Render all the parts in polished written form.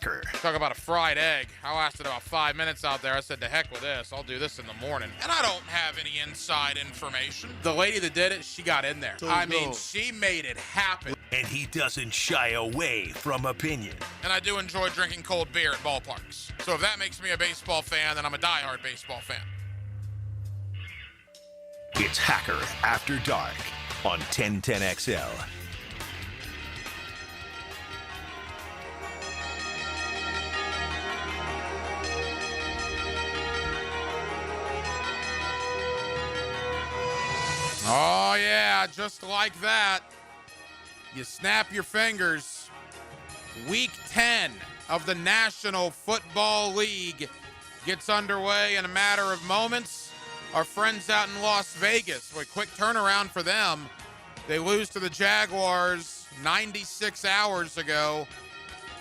Talk about a fried egg. I lasted about 5 minutes out there. I said, to heck with this. I'll do this in the morning. And I don't have any inside information. The lady that did it, she got in there. She made it happen. And he doesn't shy away from opinion. And I do enjoy drinking cold beer at ballparks. So if that makes me a baseball fan, then I'm a diehard baseball fan. It's Hacker After Dark on 1010XL. Oh, yeah, just like that. You snap your fingers. Week 10 of the National Football League gets underway in a matter of moments. Our friends out in Las Vegas, a quick turnaround for them. They lose to the Jaguars 96 hours ago.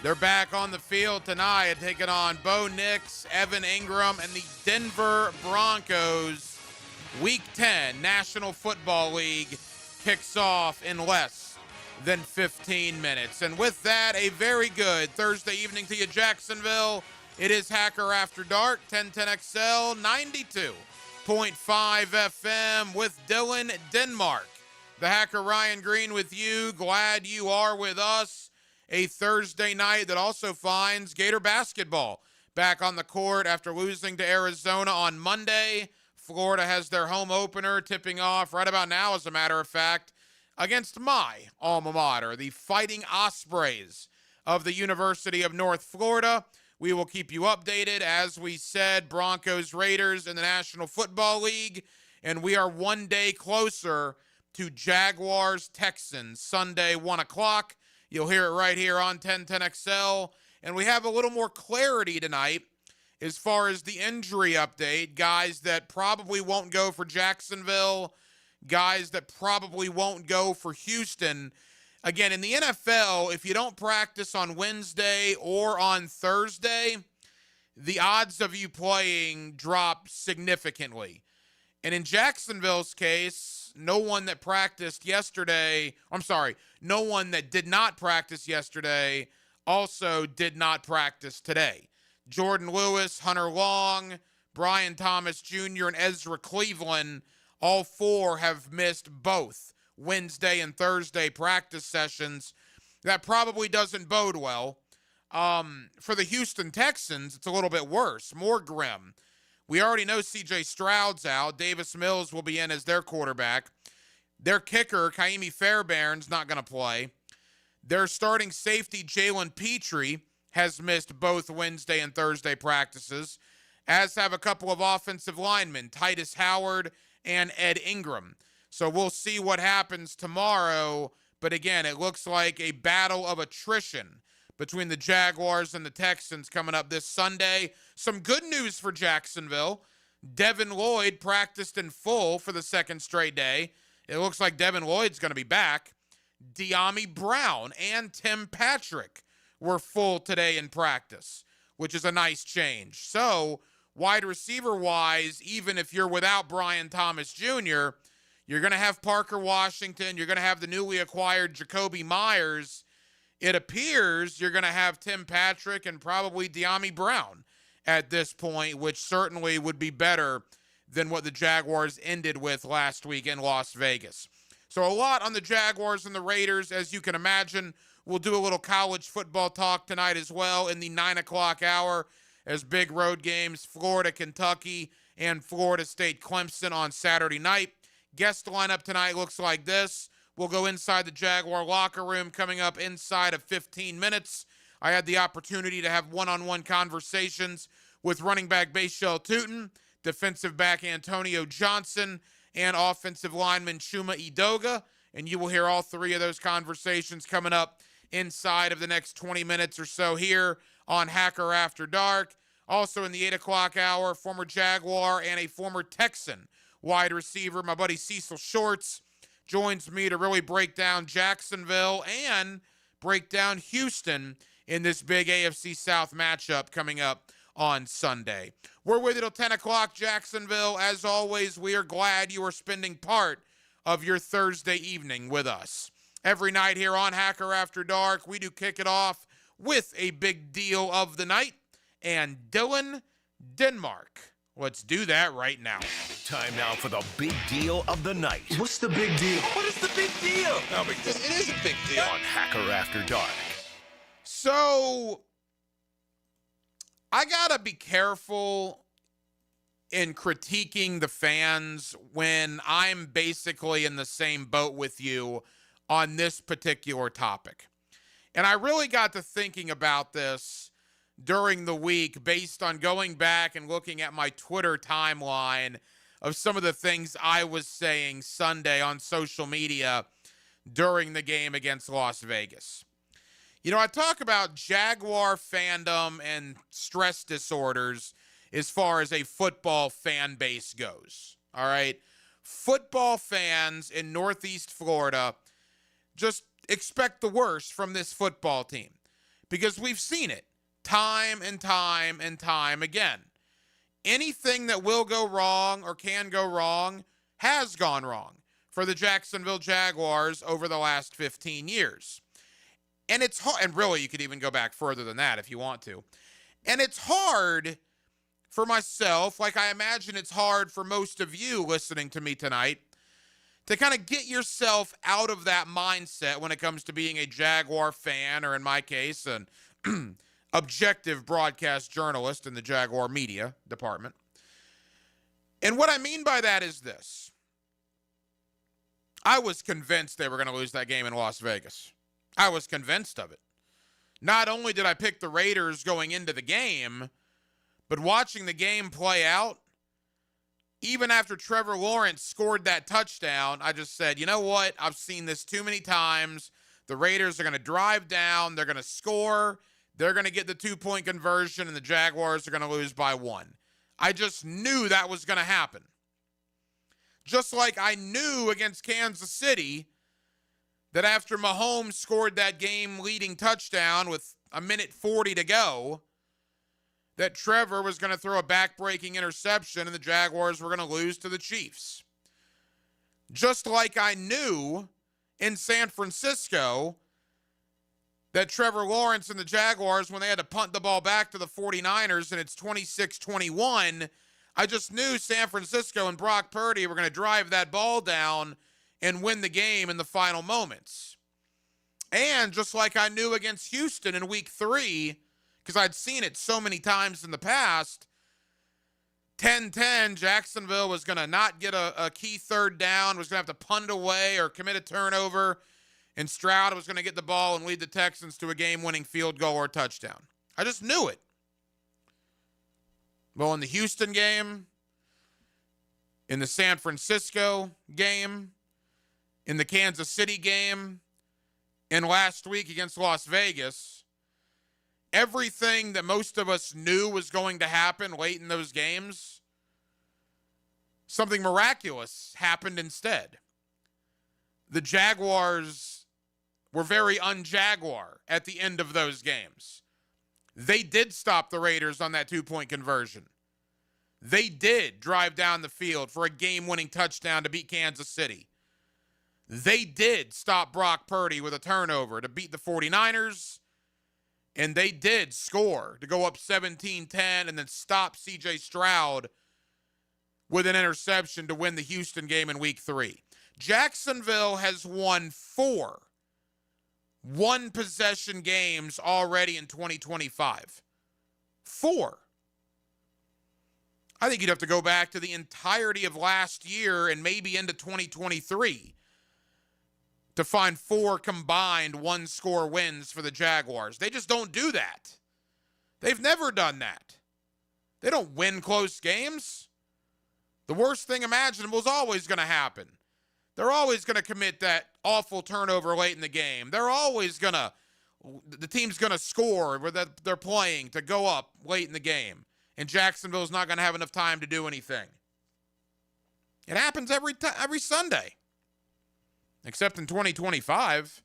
They're back on the field tonight, taking on Bo Nix, Evan Ingram, and the Denver Broncos. Week 10 National Football League kicks off in less than 15 minutes. And with that, a very good Thursday evening to you, Jacksonville. It is Hacker After Dark, 1010XL, 92.5 FM with Dylan Denmark. The Hacker Ryan Green with you. Glad you are with us. A Thursday night that also finds Gator basketball back on the court after losing to Arizona on Monday. Florida has their home opener tipping off right about now, as a matter of fact, against my alma mater, the Fighting Ospreys of the University of North Florida. We will keep you updated. As we said, Broncos, Raiders in the National Football League, and we are one day closer to Jaguars, Texans, Sunday, 1 o'clock. You'll hear it right here on 1010XL, and we have a little more clarity tonight as far as the injury update. Guys that probably won't go for Jacksonville, guys that probably won't go for Houston. Again, in the NFL, if you don't practice on Wednesday or on Thursday, the odds of you playing drop significantly. And in Jacksonville's case, no one that did not practice yesterday also did not practice today. Jordan Lewis, Hunter Long, Brian Thomas Jr., and Ezra Cleveland, all four have missed both Wednesday and Thursday practice sessions. That probably doesn't bode well. For the Houston Texans, it's a little bit worse, more grim. We already know C.J. Stroud's out. Davis Mills will be in as their quarterback. Their kicker, Kaimi Fairbairn's not going to play. Their starting safety, Jalen Petrie, has missed both Wednesday and Thursday practices, as have a couple of offensive linemen, Titus Howard and Ed Ingram. So we'll see what happens tomorrow. But again, it looks like a battle of attrition between the Jaguars and the Texans coming up this Sunday. Some good news for Jacksonville. Devin Lloyd practiced in full for the second straight day. It looks like Devin Lloyd's going to be back. Dyami Brown and Tim Patrick were full today in practice, which is a nice change. So, wide receiver-wise, even if you're without Brian Thomas Jr., you're going to have Parker Washington. You're going to have the newly acquired Jacoby Myers. It appears you're going to have Tim Patrick and probably Dyami Brown at this point, which certainly would be better than what the Jaguars ended with last week in Las Vegas. So a lot on the Jaguars and the Raiders, as you can imagine. We'll do a little college football talk tonight as well in the 9 o'clock hour, as big road games, Florida, Kentucky, and Florida State Clemson on Saturday night. Guest lineup tonight looks like this. We'll go inside the Jaguar locker room coming up inside of 15 minutes. I had the opportunity to have one-on-one conversations with running back Bashal Tutin, defensive back Antonio Johnson, and offensive lineman Chuma Edoga. And you will hear all three of those conversations coming up inside of the next 20 minutes or so here on Hacker After Dark. Also in the 8 o'clock hour, former Jaguar and a former Texan wide receiver, my buddy Cecil Shorts, joins me to really break down Jacksonville and break down Houston in this big AFC South matchup coming up on Sunday. We're with you till 10 o'clock, Jacksonville. As always, we are glad you are spending part of your Thursday evening with us. Every night here on Hacker After Dark, we do kick it off with a big deal of the night and Dylan Denmark. Let's do that right now. Time now for the big deal of the night What's the big deal? What is the big deal? No big deal. It is a big deal. on Hacker After Dark. So, I gotta be careful in critiquing the fans when I'm basically in the same boat with you on this particular topic. And I really got to thinking about this during the week based on going back and looking at my Twitter timeline of some of the things I was saying Sunday on social media during the game against Las Vegas. You know, I talk about Jaguar fandom and stress disorders as far as a football fan base goes. All right. Football fans in Northeast Florida just expect the worst from this football team because we've seen it time and time and time again. Anything that will go wrong or can go wrong has gone wrong for the Jacksonville Jaguars over the last 15 years. And it's hard, and really you could even go back further than that if you want to. And it's hard for myself, like I imagine it's hard for most of you listening to me tonight, to kind of get yourself out of that mindset when it comes to being a Jaguar fan, or in my case, an objective broadcast journalist in the Jaguar media department. And what I mean by that is this. I was convinced they were going to lose that game in Las Vegas. I was convinced of it. Not only did I pick the Raiders going into the game, but watching the game play out, even after Trevor Lawrence scored that touchdown, I just said, you know what? I've seen this too many times. The Raiders are going to drive down. They're going to score. They're going to get the 2-point conversion, and the Jaguars are going to lose by 1. I just knew that was going to happen. Just like I knew against Kansas City that after Mahomes scored that game-leading touchdown with 1:40 to go, that Trevor was going to throw a back-breaking interception and the Jaguars were going to lose to the Chiefs. Just like I knew in San Francisco that Trevor Lawrence and the Jaguars, when they had to punt the ball back to the 49ers and it's 26-21, I just knew San Francisco and Brock Purdy were going to drive that ball down and win the game in the final moments. And just like I knew against Houston in week 3, because I'd seen it so many times in the past, 10-10, Jacksonville was going to not get a key third down, was going to have to punt it away or commit a turnover, and Stroud was going to get the ball and lead the Texans to a game-winning field goal or touchdown. I just knew it. Well, in the Houston game, in the San Francisco game, in the Kansas City game, and last week against Las Vegas, everything that most of us knew was going to happen late in those games, something miraculous happened instead. The Jaguars were very un-Jaguar at the end of those games. They did stop the Raiders on that 2-point conversion. They did drive down the field for a game-winning touchdown to beat Kansas City. They did stop Brock Purdy with a turnover to beat the 49ers. And they did score to go up 17-10 and then stop C.J. Stroud with an interception to win the Houston game in week 3. Jacksonville has won 4 one-possession games already in 2025. 4. I think you'd have to go back to the entirety of last year and maybe into 2023 to find 4 combined one-score wins for the Jaguars. They just don't do that. They've never done that. They don't win close games. The worst thing imaginable is always going to happen. They're always going to commit that awful turnover late in the game. They're always going to, the team's going to score where they're playing to go up late in the game. And Jacksonville's not going to have enough time to do anything. It happens every Sunday. Except in 2025.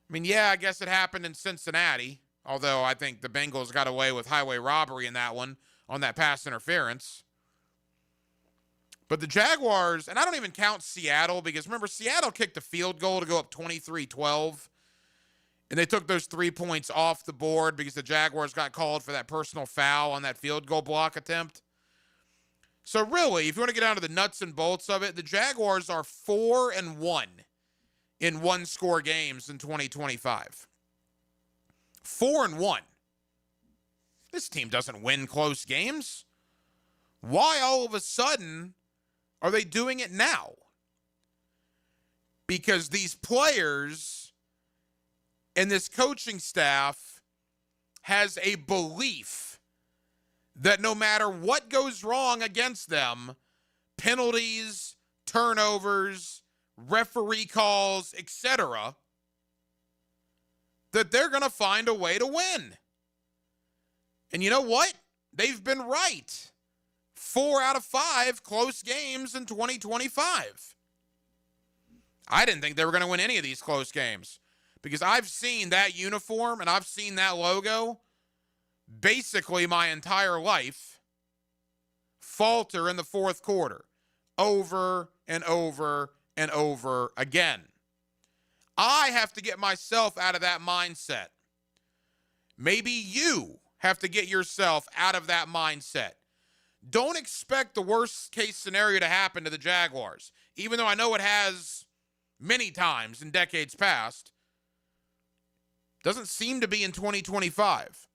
I mean, yeah, I guess it happened in Cincinnati. Although I think the Bengals got away with highway robbery in that one on that pass interference. But the Jaguars, and I don't even count Seattle because remember, Seattle kicked a field goal to go up 23-12 And they took those 3 points off the board because the Jaguars got called for that personal foul on that field goal block attempt. So really, if you want to get down to the nuts and bolts of it, the Jaguars are 4-1 in one-score games in 2025. 4-1. This team doesn't win close games. Why all of a sudden are they doing it now? Because these players and this coaching staff has a belief that no matter what goes wrong against them, penalties, turnovers, referee calls, etc., that they're going to find a way to win. And you know what? They've been right. 4 out of 5 close games in 2025. I didn't think they were going to win any of these close games because I've seen that uniform and I've seen that logo basically my entire life falter in the fourth quarter over and over and over again. I have to get myself out of that mindset. Maybe you have to get yourself out of that mindset. Don't expect the worst case scenario to happen to the Jaguars, even though I know it has many times in decades past. Doesn't seem to be in 2025.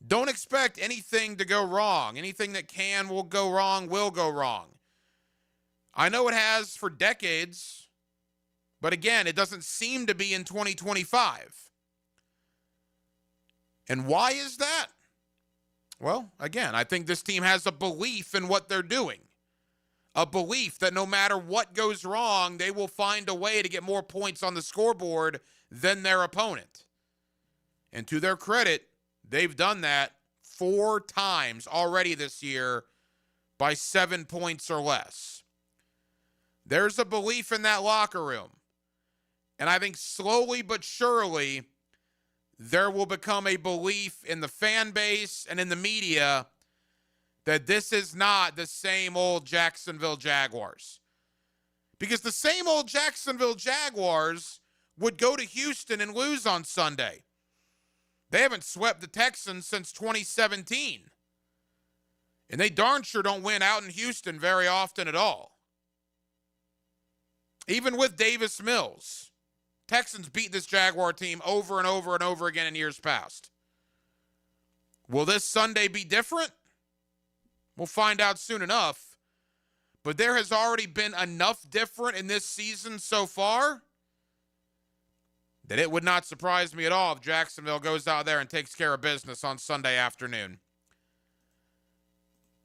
Don't expect anything to go wrong. Anything that will go wrong will go wrong. I know it has for decades, but again, it doesn't seem to be in 2025. And why is that? Well, again, I think this team has a belief in what they're doing. A belief that no matter what goes wrong, they will find a way to get more points on the scoreboard than their opponent. And to their credit, they've done that 4 times already this year by 7 points or less. There's a belief in that locker room. And I think slowly but surely, there will become a belief in the fan base and in the media that this is not the same old Jacksonville Jaguars. Because the same old Jacksonville Jaguars would go to Houston and lose on Sunday. They haven't swept the Texans since 2017. And they darn sure don't win out in Houston very often at all. Even with Davis Mills, Texans beat this Jaguar team over and over and over again in years past. Will this Sunday be different? We'll find out soon enough. But there has already been enough different in this season so far that it would not surprise me at all if Jacksonville goes out there and takes care of business on Sunday afternoon.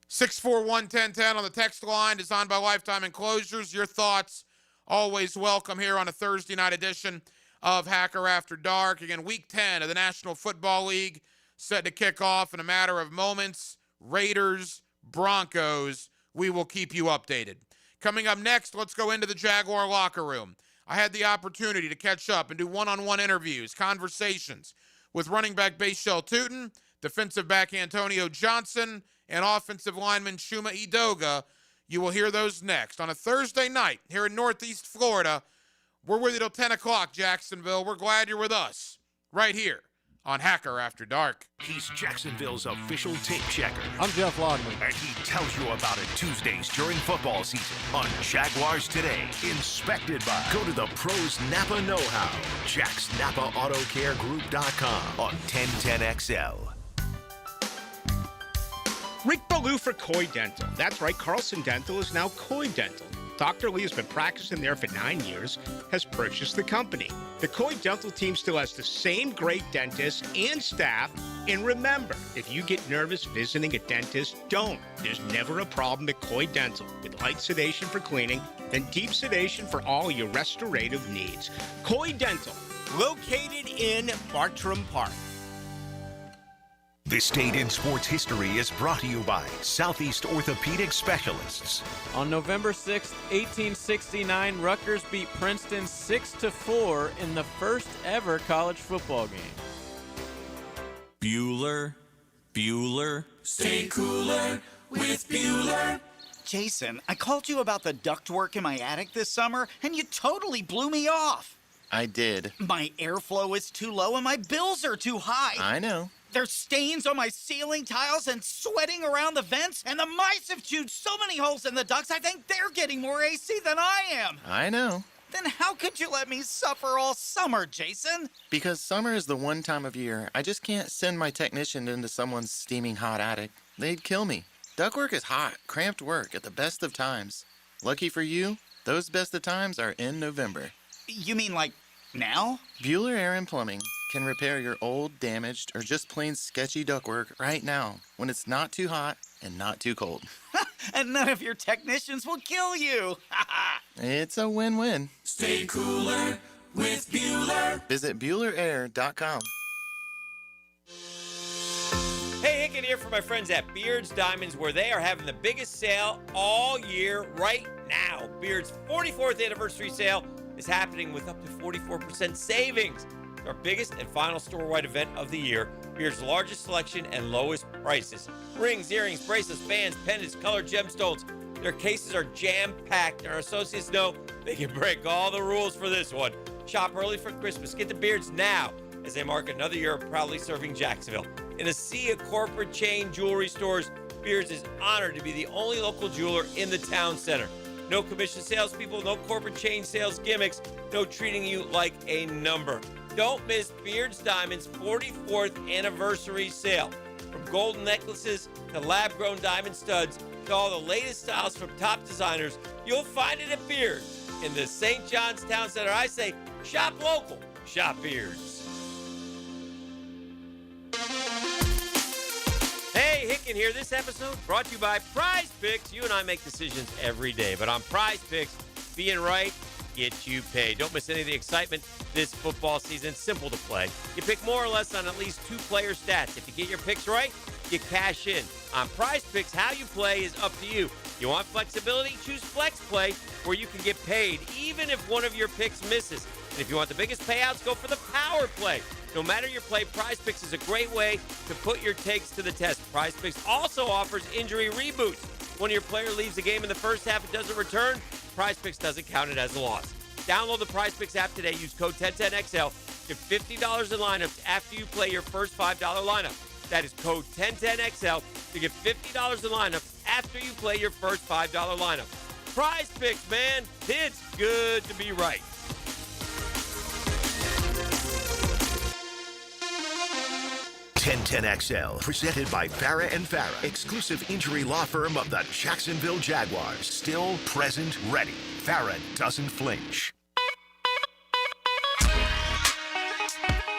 641-1010 on the text line, designed by Lifetime Enclosures. Your thoughts always welcome here on a Thursday night edition of Hacker After Dark. Again, Week 10 of the National Football League set to kick off in a matter of moments. Raiders, Broncos, we will keep you updated. Coming up next, let's go into the Jaguar locker room. I had the opportunity to catch up and do one-on-one interviews, conversations with running back Bashal Tutin, defensive back Antonio Johnson, and offensive lineman Chuma Edoga. You will hear those next on a Thursday night here in Northeast Florida. We're with you till 10 o'clock, Jacksonville. We're glad you're with us right here on Hacker After Dark. He's Jacksonville's official tape checker. I'm Jeff Lodman. And he tells you about it Tuesdays during football season on Jaguars Today. Inspected by. Go to the pros Napa know-how. JacksNapaAutoCareGroup.com on 1010XL. Rick Ballou for Coy Dental. That's right, Carlson Dental is now Coy Dental. Dr. Lee has been practicing there for 9 years, has purchased the company. The Coy Dental team still has the same great dentists and staff. And remember, if you get nervous visiting a dentist, don't. There's never a problem at Coy Dental. With light sedation for cleaning and deep sedation for all your restorative needs. Coy Dental, located in Bartram Park. This Date in Sports History is brought to you by Southeast Orthopedic Specialists. On November 6, 1869, Rutgers beat Princeton 6-4 in the first ever college football game. Bueller. Stay cooler with Bueller. Jason, I called you about the ductwork in my attic this summer, and you totally blew me off. I did. My airflow is too low and my bills are too high. I know. There's stains on my ceiling tiles and sweating around the vents, and the mice have chewed so many holes in the ducts, I think they're getting more AC than I am. I know. Then how could you let me suffer all summer, Jason? Because summer is the one time of year I just can't send my technician into someone's steaming hot attic. They'd kill me. Ductwork is hot, cramped work at the best of times. Lucky for you, those best of times are in November. You mean like now? Bueller Air and Plumbing can repair your old, damaged, or just plain sketchy ductwork right now when it's not too hot and not too cold. And none of your technicians will kill you. It's a win-win. Stay cooler with Bueller. Visit BuellerAir.com. Hey, Hicken here for my friends at Beards Diamonds, where they are having the biggest sale all year right now. Beards' 44th anniversary sale is happening with up to 44% savings. It's our biggest and final store-wide event of the year. Beards' largest selection and lowest prices. Rings, earrings, bracelets, bands, pendants, colored gemstones. Their cases are jam-packed. Our associates know they can break all the rules for this one. Shop early for Christmas. Get to Beards now as they mark another year of proudly serving Jacksonville. In a sea of corporate chain jewelry stores, Beards is honored to be the only local jeweler in the town center. No commission salespeople, no corporate chain sales gimmicks, no treating you like a number. Don't miss Beards Diamonds' 44th anniversary sale. From golden necklaces to lab-grown diamond studs to all the latest styles from top designers, you'll find it at Beards. In the St. John's Town Center, I say, shop local, shop Beards. Hey, Hicken here. This episode brought to you by Prize Picks. You and I make decisions every day, but on Prize Picks, being right gets you paid. Don't miss any of the excitement this football season. Simple to play. You pick more or less on at least 2 player stats. If you get your picks right, you cash in. On Prize Picks, how you play is up to you. You want flexibility? Choose Flex Play, where you can get paid even if one of your picks misses. And if you want the biggest payouts, go for the Power Play. No matter your play, Prize Picks is a great way to put your takes to the test. Prize Picks also offers injury reboots. When your player leaves the game in the first half and doesn't return, Prize Picks doesn't count it as a loss. Download the Prize Picks app today. Use code 1010XL. Get $50 in lineups after you play your first $5 lineup. That is code 1010XL to get $50 in lineups after you play your first $5 lineup. Prize Picks, man. It's good to be right. XL, presented by Farah and Farah, exclusive injury law firm of the Jacksonville Jaguars. Still present, ready. Farah doesn't flinch.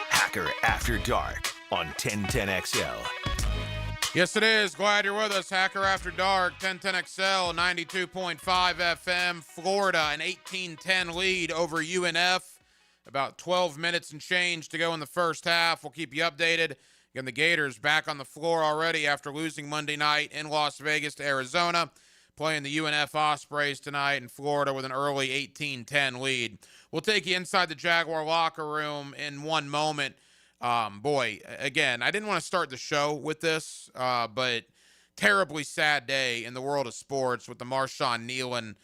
Hacker After Dark on 1010XL. Yes, it is. Glad you're with us. Hacker After Dark, 1010XL, 92.5 FM, Florida, an 18-10 lead over UNF. About 12 minutes and change to go in the first half. We'll keep you updated. Again, the Gators back on the floor already after losing Monday night in Las Vegas to Arizona, playing the UNF Ospreys tonight in Florida with an early 18-10 lead. We'll take you inside the Jaguar locker room in one moment. Again, I didn't want to start the show with this, but terribly sad day in the world of sports with the Marshawn Kneeland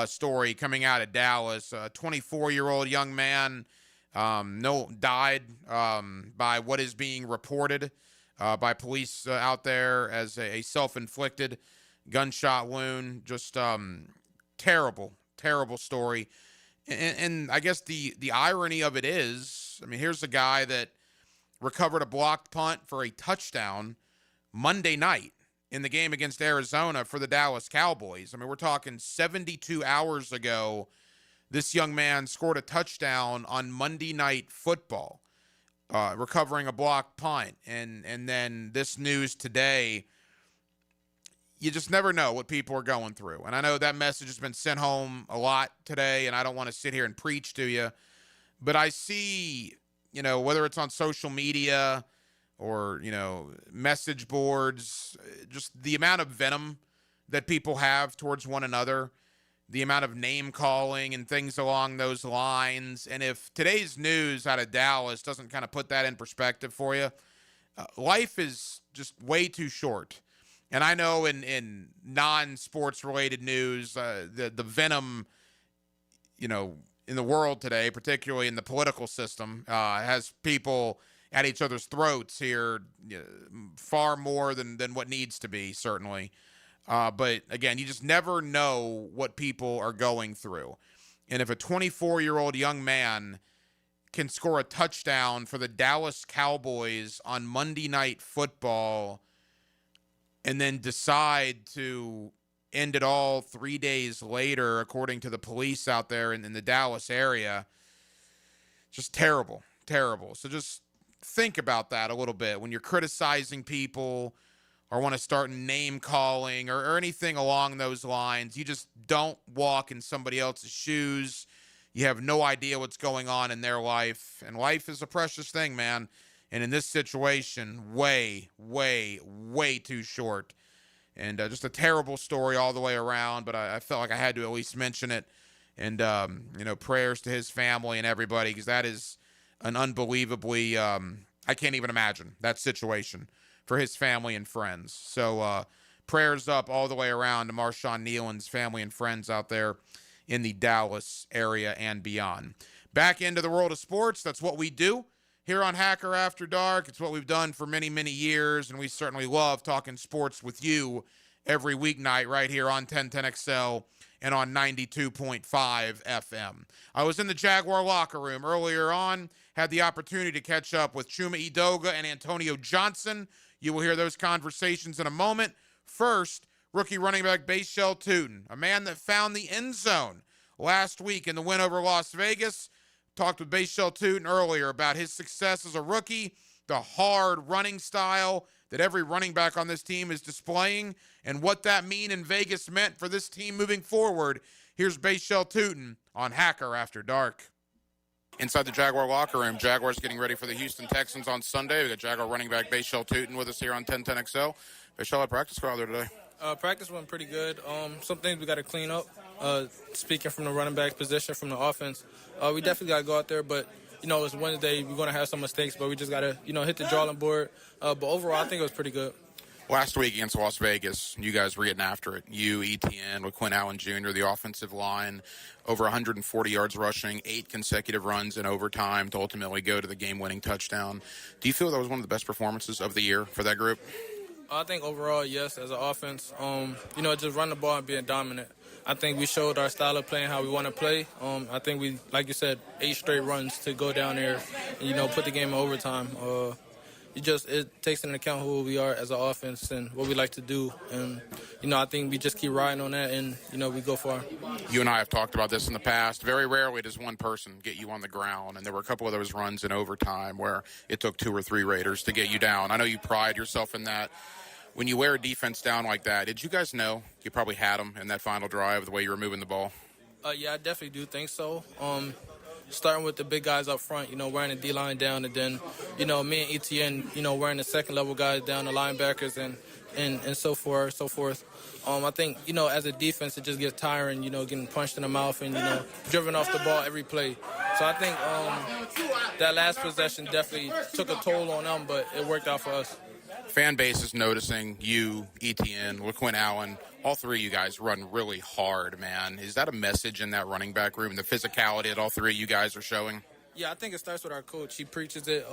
story coming out of Dallas. A 24-year-old young man died by what is being reported by police out there as a self-inflicted gunshot wound. Just terrible story. And I guess the irony of it is, I mean, here's a guy that recovered a blocked punt for a touchdown Monday night in the game against Arizona for the Dallas Cowboys. I mean, we're talking 72 hours ago. This young man scored a touchdown on Monday Night Football, recovering a blocked punt. And then this news today, you just never know what people are going through. And I know that message has been sent home a lot today, and I don't want to sit here and preach to you. But I see, whether it's on social media or, message boards, just the amount of venom that people have towards one another, the amount of name calling and things along those lines. And if today's news out of Dallas doesn't kind of put that in perspective for you, life is just way too short. And I know in non-sports related news, the venom, in the world today, particularly in the political system. It has people at each other's throats here far more than what needs to be, certainly. But again, you just never know what people are going through. And if a 24-year-old young man can score a touchdown for the Dallas Cowboys on Monday Night Football and then decide to end it all 3 days later, according to the police out there in the Dallas area, just terrible, terrible. So just think about that a little bit when you're criticizing people or want to start name calling or anything along those lines. You just don't walk in somebody else's shoes. You have no idea what's going on in their life. And life is a precious thing, man. And in this situation, way, way, way too short. And just a terrible story all the way around. But I felt like I had to at least mention it. And, prayers to his family and everybody, because that is an unbelievably, I can't even imagine that situation for his family and friends. So prayers up all the way around to Marshawn Nealon's family and friends out there in the Dallas area and beyond. Back into the world of sports. That's what we do here on Hacker After Dark. It's what we've done for many, many years, and we certainly love talking sports with you every weeknight right here on 1010XL and on 92.5 FM. I was in the Jaguar locker room earlier on, had the opportunity to catch up with Chuma Edoga and Antonio Johnson. You will hear those conversations in a moment. First, rookie running back Bashel Tutin, a man that found the end zone last week in the win over Las Vegas. Talked with Bashel Tutin earlier about his success as a rookie, the hard running style that every running back on this team is displaying, and what that in Vegas meant for this team moving forward. Here's Bashel Tutin on Hacker After Dark. Inside the Jaguar locker room, Jaguars getting ready for the Houston Texans on Sunday. We got Jaguar running back Bashel Tutin with us here on 1010XL. Bashel, how practice go out there today? Practice went pretty good. Some things we got to clean up. Speaking from the running back position, from the offense, we definitely got to go out there. But, it's Wednesday. We're going to have some mistakes, but we just got to, hit the drawing board. But overall, I think it was pretty good. Last week against Las Vegas, you guys were getting after it. You, ETN, with Quinn Allen Jr., the offensive line, over 140 yards rushing, 8 consecutive runs in overtime to ultimately go to the game-winning touchdown. Do you feel that was one of the best performances of the year for that group? I think overall, yes, as an offense. Just run the ball and being dominant. I think we showed our style of playing, how we want to play. I think we, like you said, 8 straight runs to go down there and, put the game in overtime. It takes into account who we are as an offense and what we like to do. And, I think we just keep riding on that and, we go far. You and I have talked about this in the past. Very rarely does one person get you on the ground. And there were a couple of those runs in overtime where it took 2 or 3 Raiders to get you down. I know you pride yourself in that. When you wear a defense down like that, did you guys know you probably had them in that final drive, the way you were moving the ball? Yeah, I definitely do think so. Starting with the big guys up front, wearing the D-line down, and then, me and ETN, wearing the second-level guys down, the linebackers, and so forth. I think, as a defense, it just gets tiring, getting punched in the mouth and, driven off the ball every play. So I think that last possession definitely took a toll on them, but it worked out for us. Fan base is noticing you, ETN, LaQuinn Allen, all three of you guys run really hard, man. Is that a message in that running back room, the physicality that all three of you guys are showing? Yeah, I think it starts with our coach. He preaches it.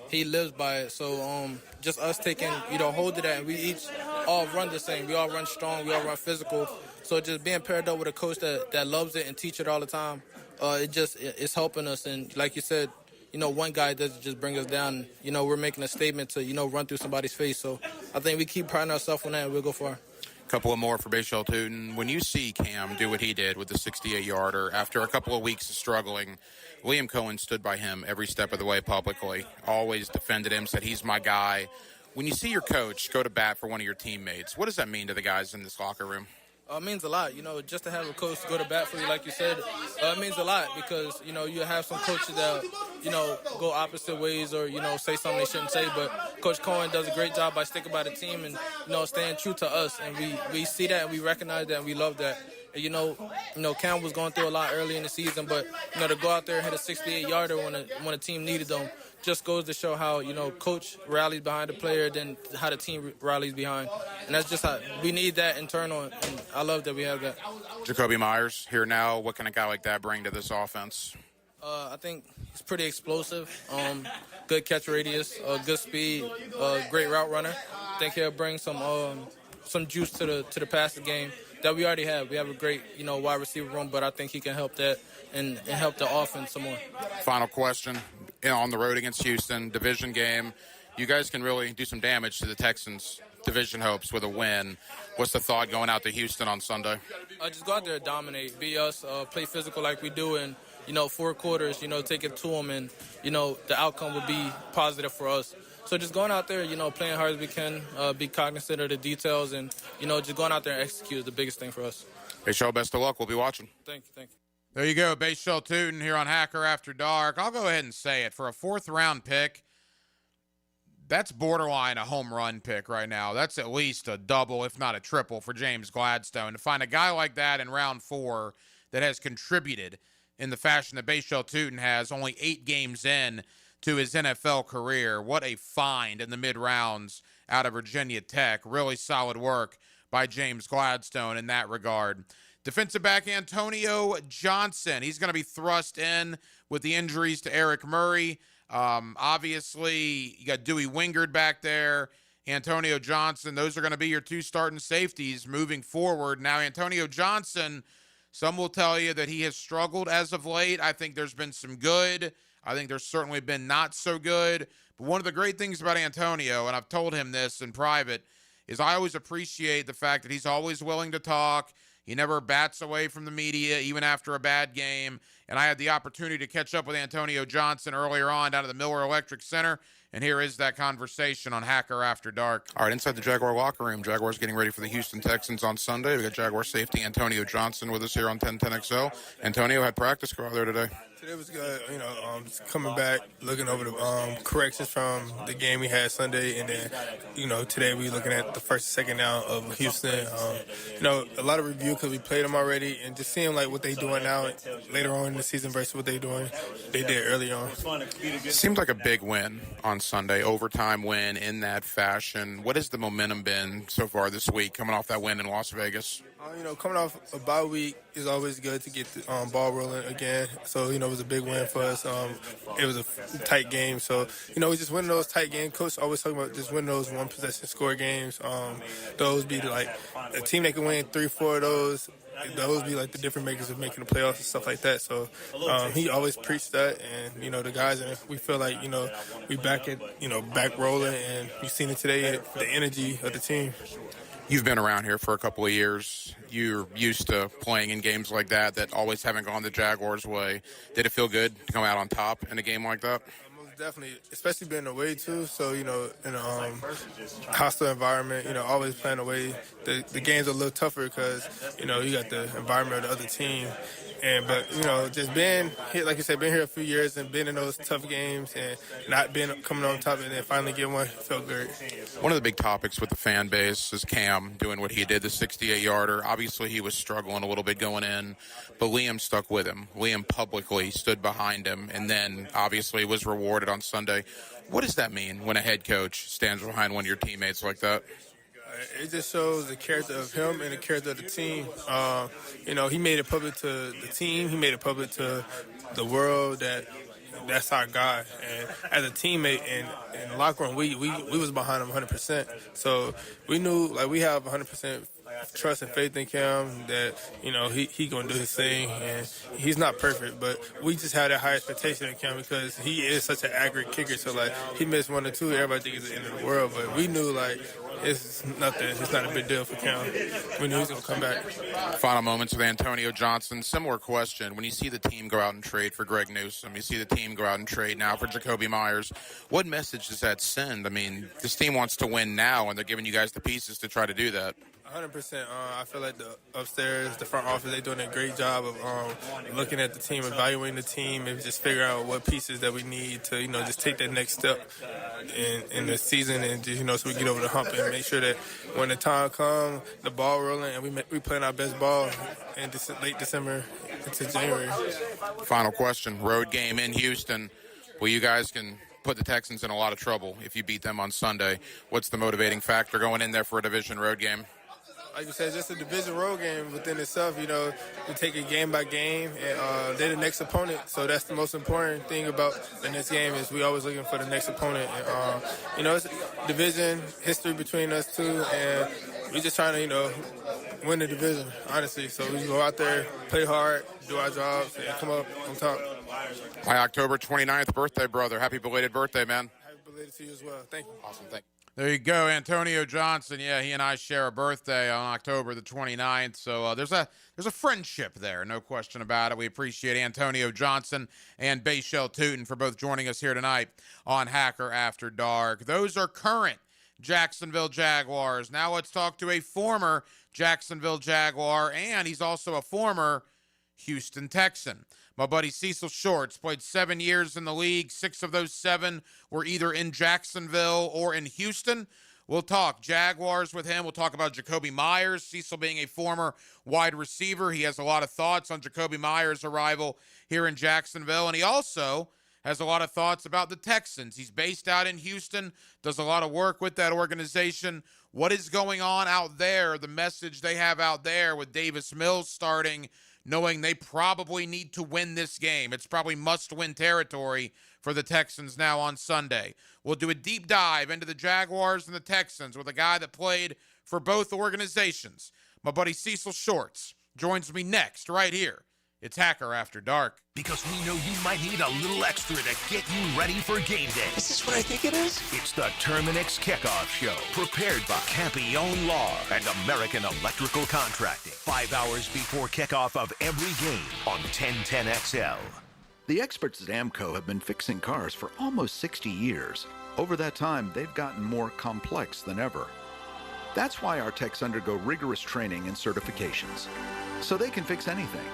He lives by it. So just us taking, hold to that, and we each all run the same. We all run strong. We all run physical. So just being paired up with a coach that loves it and teach it all the time, it's helping us. And like you said, one guy doesn't just bring us down. We're making a statement to, run through somebody's face. So I think we keep priding ourselves on that, and we'll go far. Couple of more for Bashel Tutin. When you see Cam do what he did with the 68-yarder, after a couple of weeks of struggling, Liam Cohen stood by him every step of the way publicly, always defended him, said he's my guy. When you see your coach go to bat for one of your teammates, what does that mean to the guys in this locker room? It means a lot, just to have a coach go to bat for you, like you said, it means a lot because, you have some coaches that, go opposite ways or, say something they shouldn't say. But Coach Cohen does a great job by sticking by the team and, staying true to us. And we see that and we recognize that and we love that. And, Cam was going through a lot early in the season, but, to go out there and hit a 68-yarder when a team needed them, just goes to show how, coach rallies behind the player, then how the team rallies behind. And that's just how we need that internal, and I love that we have that. Jakobi Meyers here now. What can a guy like that bring to this offense? I think he's pretty explosive, good catch radius, good speed, great route runner. I think he'll bring some juice to the passing game that we already have. We have a great, wide receiver room, but I think he can help that and help the offense some more. Final question. On the road against Houston, division game, you guys can really do some damage to the Texans' division hopes with a win. What's the thought going out to Houston on Sunday? Just go out there and dominate, be us, play physical like we do, and 4 quarters, take it to them, and the outcome would be positive for us. So just going out there, playing hard as we can, be cognizant of the details, and just going out there and execute is the biggest thing for us. Hey, show best of luck. We'll be watching. Thank you. There you go, Base-Shell Tootin here on Hacker After Dark. I'll go ahead and say it. For a 4th-round pick, that's borderline a home run pick right now. That's at least a double, if not a triple, for James Gladstone. To find a guy like that in round 4 that has contributed in the fashion that Base-Shell Tootin has, only 8 games in to his NFL career. What a find in the mid-rounds out of Virginia Tech. Really solid work by James Gladstone in that regard. Defensive back Antonio Johnson. He's going to be thrust in with the injuries to Eric Murray. Obviously, you got Dewey Wingard back there, Antonio Johnson. Those are going to be your 2 starting safeties moving forward. Now, Antonio Johnson, some will tell you that he has struggled as of late. I think there's been some good. I think there's certainly been not so good. But one of the great things about Antonio, and I've told him this in private, is I always appreciate the fact that he's always willing to talk. He never bats away from the media, even after a bad game. And I had the opportunity to catch up with Antonio Johnson earlier on down at the Miller Electric Center. And here is that conversation on Hacker After Dark. All right, inside the Jaguar locker room, Jaguars getting ready for the Houston Texans on Sunday. We got Jaguar safety Antonio Johnson with us here on 1010XL. Antonio, had practice go out there today. Today was good. Just coming back, looking over the corrections from the game we had Sunday, and then, today we looking at the first and second down of Houston. A lot of review because we played them already, and just seeing like what they doing now later on in the season versus what they did early on. Seemed like a big win on Sunday, overtime win in that fashion. What has the momentum been so far this week, coming off that win in Las Vegas? Coming off a bye week is always good to get the ball rolling again. So, it was a big win for us. It was a tight game. So, we just winning those tight games. Coach always talking about just winning those one-possession score games. Those be like a team that can win 3-4 of those. Those be like the difference makers of making the playoffs and stuff like that. So he always preached that, and the guys, and we feel like we back rolling, and you've seen it today, the energy of the team. You've been around here for a couple of years. You're used to playing in games like that always haven't gone the Jaguars' way. Did it feel good to come out on top in a game like that? Definitely, especially being away too. So in a hostile environment, always playing away. The games are a little tougher because you got the environment of the other team. But just being here, like you said, been here a few years and been in those tough games and not coming on top and then finally get one felt great. One of the big topics with the fan base is Cam doing what he did, the 68-yarder. Obviously, he was struggling a little bit going in, but Liam stuck with him. Liam publicly stood behind him, and then obviously was rewarded on Sunday. What does that mean when a head coach stands behind one of your teammates like that? It just shows the character of him and the character of the team. He made it public to the team. He made it public to the world that that's our guy. And as a teammate in the locker room, we was behind him 100%. So we knew, like, we have 100% trust and faith in Cam that, he going to do his thing. And he's not perfect, but we just had that high expectation of Cam because he is such an accurate kicker. So, like, he missed 1 or 2, everybody thinks it's the end of the world. But we knew, like, it's nothing. It's not a big deal for Cam. We knew he was going to come back. Final moments with Antonio Johnson. Similar question. When you see the team go out and trade for Greg Newsome, you see the team go out and trade now for Jakobi Meyers, what message does that send? I mean, this team wants to win now, and they're giving you guys the pieces to try to do that. 100%. I feel like the upstairs, the front office, they're doing a great job of looking at the team, evaluating the team, and just figure out what pieces that we need to, just take that next step in the season, and just, so we get over the hump and make sure that when the time comes, the ball rolling, and we playing our best ball in late December into January. Final question: road game in Houston. Well, you guys can put the Texans in a lot of trouble if you beat them on Sunday. What's the motivating factor going in there for a division road game? Like you said, just a division road game within itself, you know, we take it game by game, and they're the next opponent, so that's the most important thing about the next game is we always looking for the next opponent. And, you know, it's division, history between us two, and we're just trying to, you know, win the division, honestly. So we go out there, play hard, do our jobs, and come up on top. My October 29th birthday, brother. Happy belated birthday, man. Happy belated to you as well. Thank you. Awesome, thank you. There you go, Antonio Johnson. Yeah, he and I share a birthday on October the 29th, so there's a friendship there, no question about it. We appreciate Antonio Johnson and Bayshell Tootin for both joining us here tonight on Hacker After Dark. Those are current Jacksonville Jaguars. Now let's talk to a former Jacksonville Jaguar, and he's also a former Houston Texan. My buddy Cecil Shorts played 7 years in the league. 6 of those 7 were either in Jacksonville or in Houston. We'll talk Jaguars with him. We'll talk about Jakobi Meyers. Cecil being a former wide receiver, he has a lot of thoughts on Jakobi Meyers' arrival here in Jacksonville. And he also has a lot of thoughts about the Texans. He's based out in Houston, does a lot of work with that organization. What is going on out there, the message they have out there with Davis Mills starting, knowing they probably need to win this game. It's probably must-win territory for the Texans now on Sunday. We'll do a deep dive into the Jaguars and the Texans with a guy that played for both organizations. My buddy Cecil Shorts joins me next right here. It's Hacker After Dark. Because we know you might need a little extra to get you ready for game day. Is this what I think it is? It's the Terminix Kickoff Show, prepared by Campione Law and American Electrical Contracting. 5 hours before kickoff of every game on 1010XL. The experts at AMCO have been fixing cars for almost 60 years. Over that time, they've gotten more complex than ever. That's why our techs undergo rigorous training and certifications, so they can fix anything,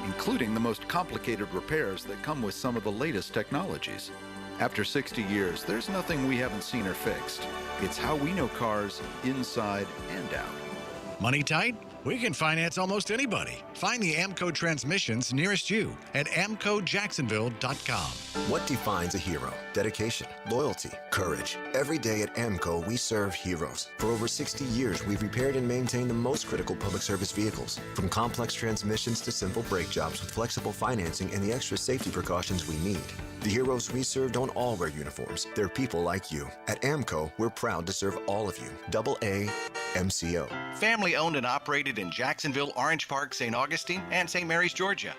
including the most complicated repairs that come with some of the latest technologies. After 60 years, there's nothing we haven't seen or fixed. It's how we know cars inside and out. Money tight? We can finance almost anybody. Find the AMCO transmissions nearest you at amcojacksonville.com. What defines a hero? Dedication, loyalty, courage. Every day at AMCO, we serve heroes. For over 60 years, we've repaired and maintained the most critical public service vehicles. From complex transmissions to simple brake jobs with flexible financing and the extra safety precautions we need. The heroes we serve don't all wear uniforms. They're people like you. At AMCO, we're proud to serve all of you. AA MCO. Family owned and operated in Jacksonville, Orange Park, St. Augustine, and St. Mary's, Georgia.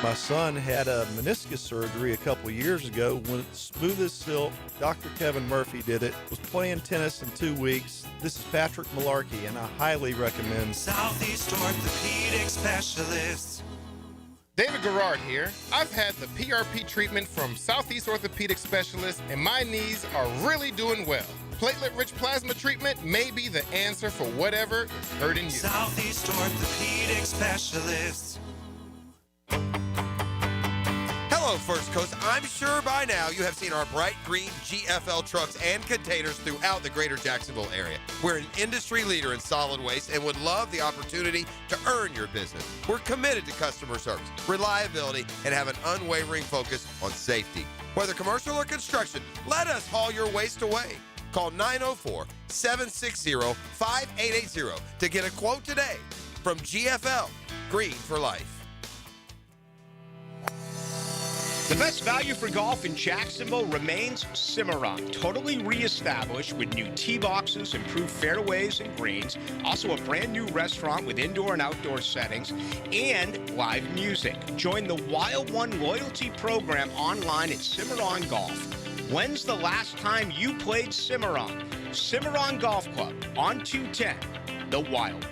My son had a meniscus surgery a couple years ago. When it's smooth as silk, Dr. Kevin Murphy did it. Was playing tennis in 2 weeks. This is Patrick Malarkey, and I highly recommend Southeast Orthopedic Specialists. David Garrard here. I've had the PRP treatment from Southeast Orthopedic Specialists, and my knees are really doing well. Platelet-rich plasma treatment may be the answer for whatever is hurting you. Southeast Orthopedic Specialists. Hello, First Coast. I'm sure by now you have seen our bright green GFL trucks and containers throughout the greater Jacksonville area. We're an industry leader in solid waste and would love the opportunity to earn your business. We're committed to customer service, reliability, and have an unwavering focus on safety. Whether commercial or construction, let us haul your waste away. Call 904-760-5880 to get a quote today from GFL, Green for Life. The best value for golf in Jacksonville remains Cimarron, totally reestablished with new tee boxes, improved fairways and greens, also a brand new restaurant with indoor and outdoor settings, and live music. Join the Wild One loyalty program online at Cimarron Golf. When's the last time you played Cimarron? Cimarron Golf Club on 210, the Wild One.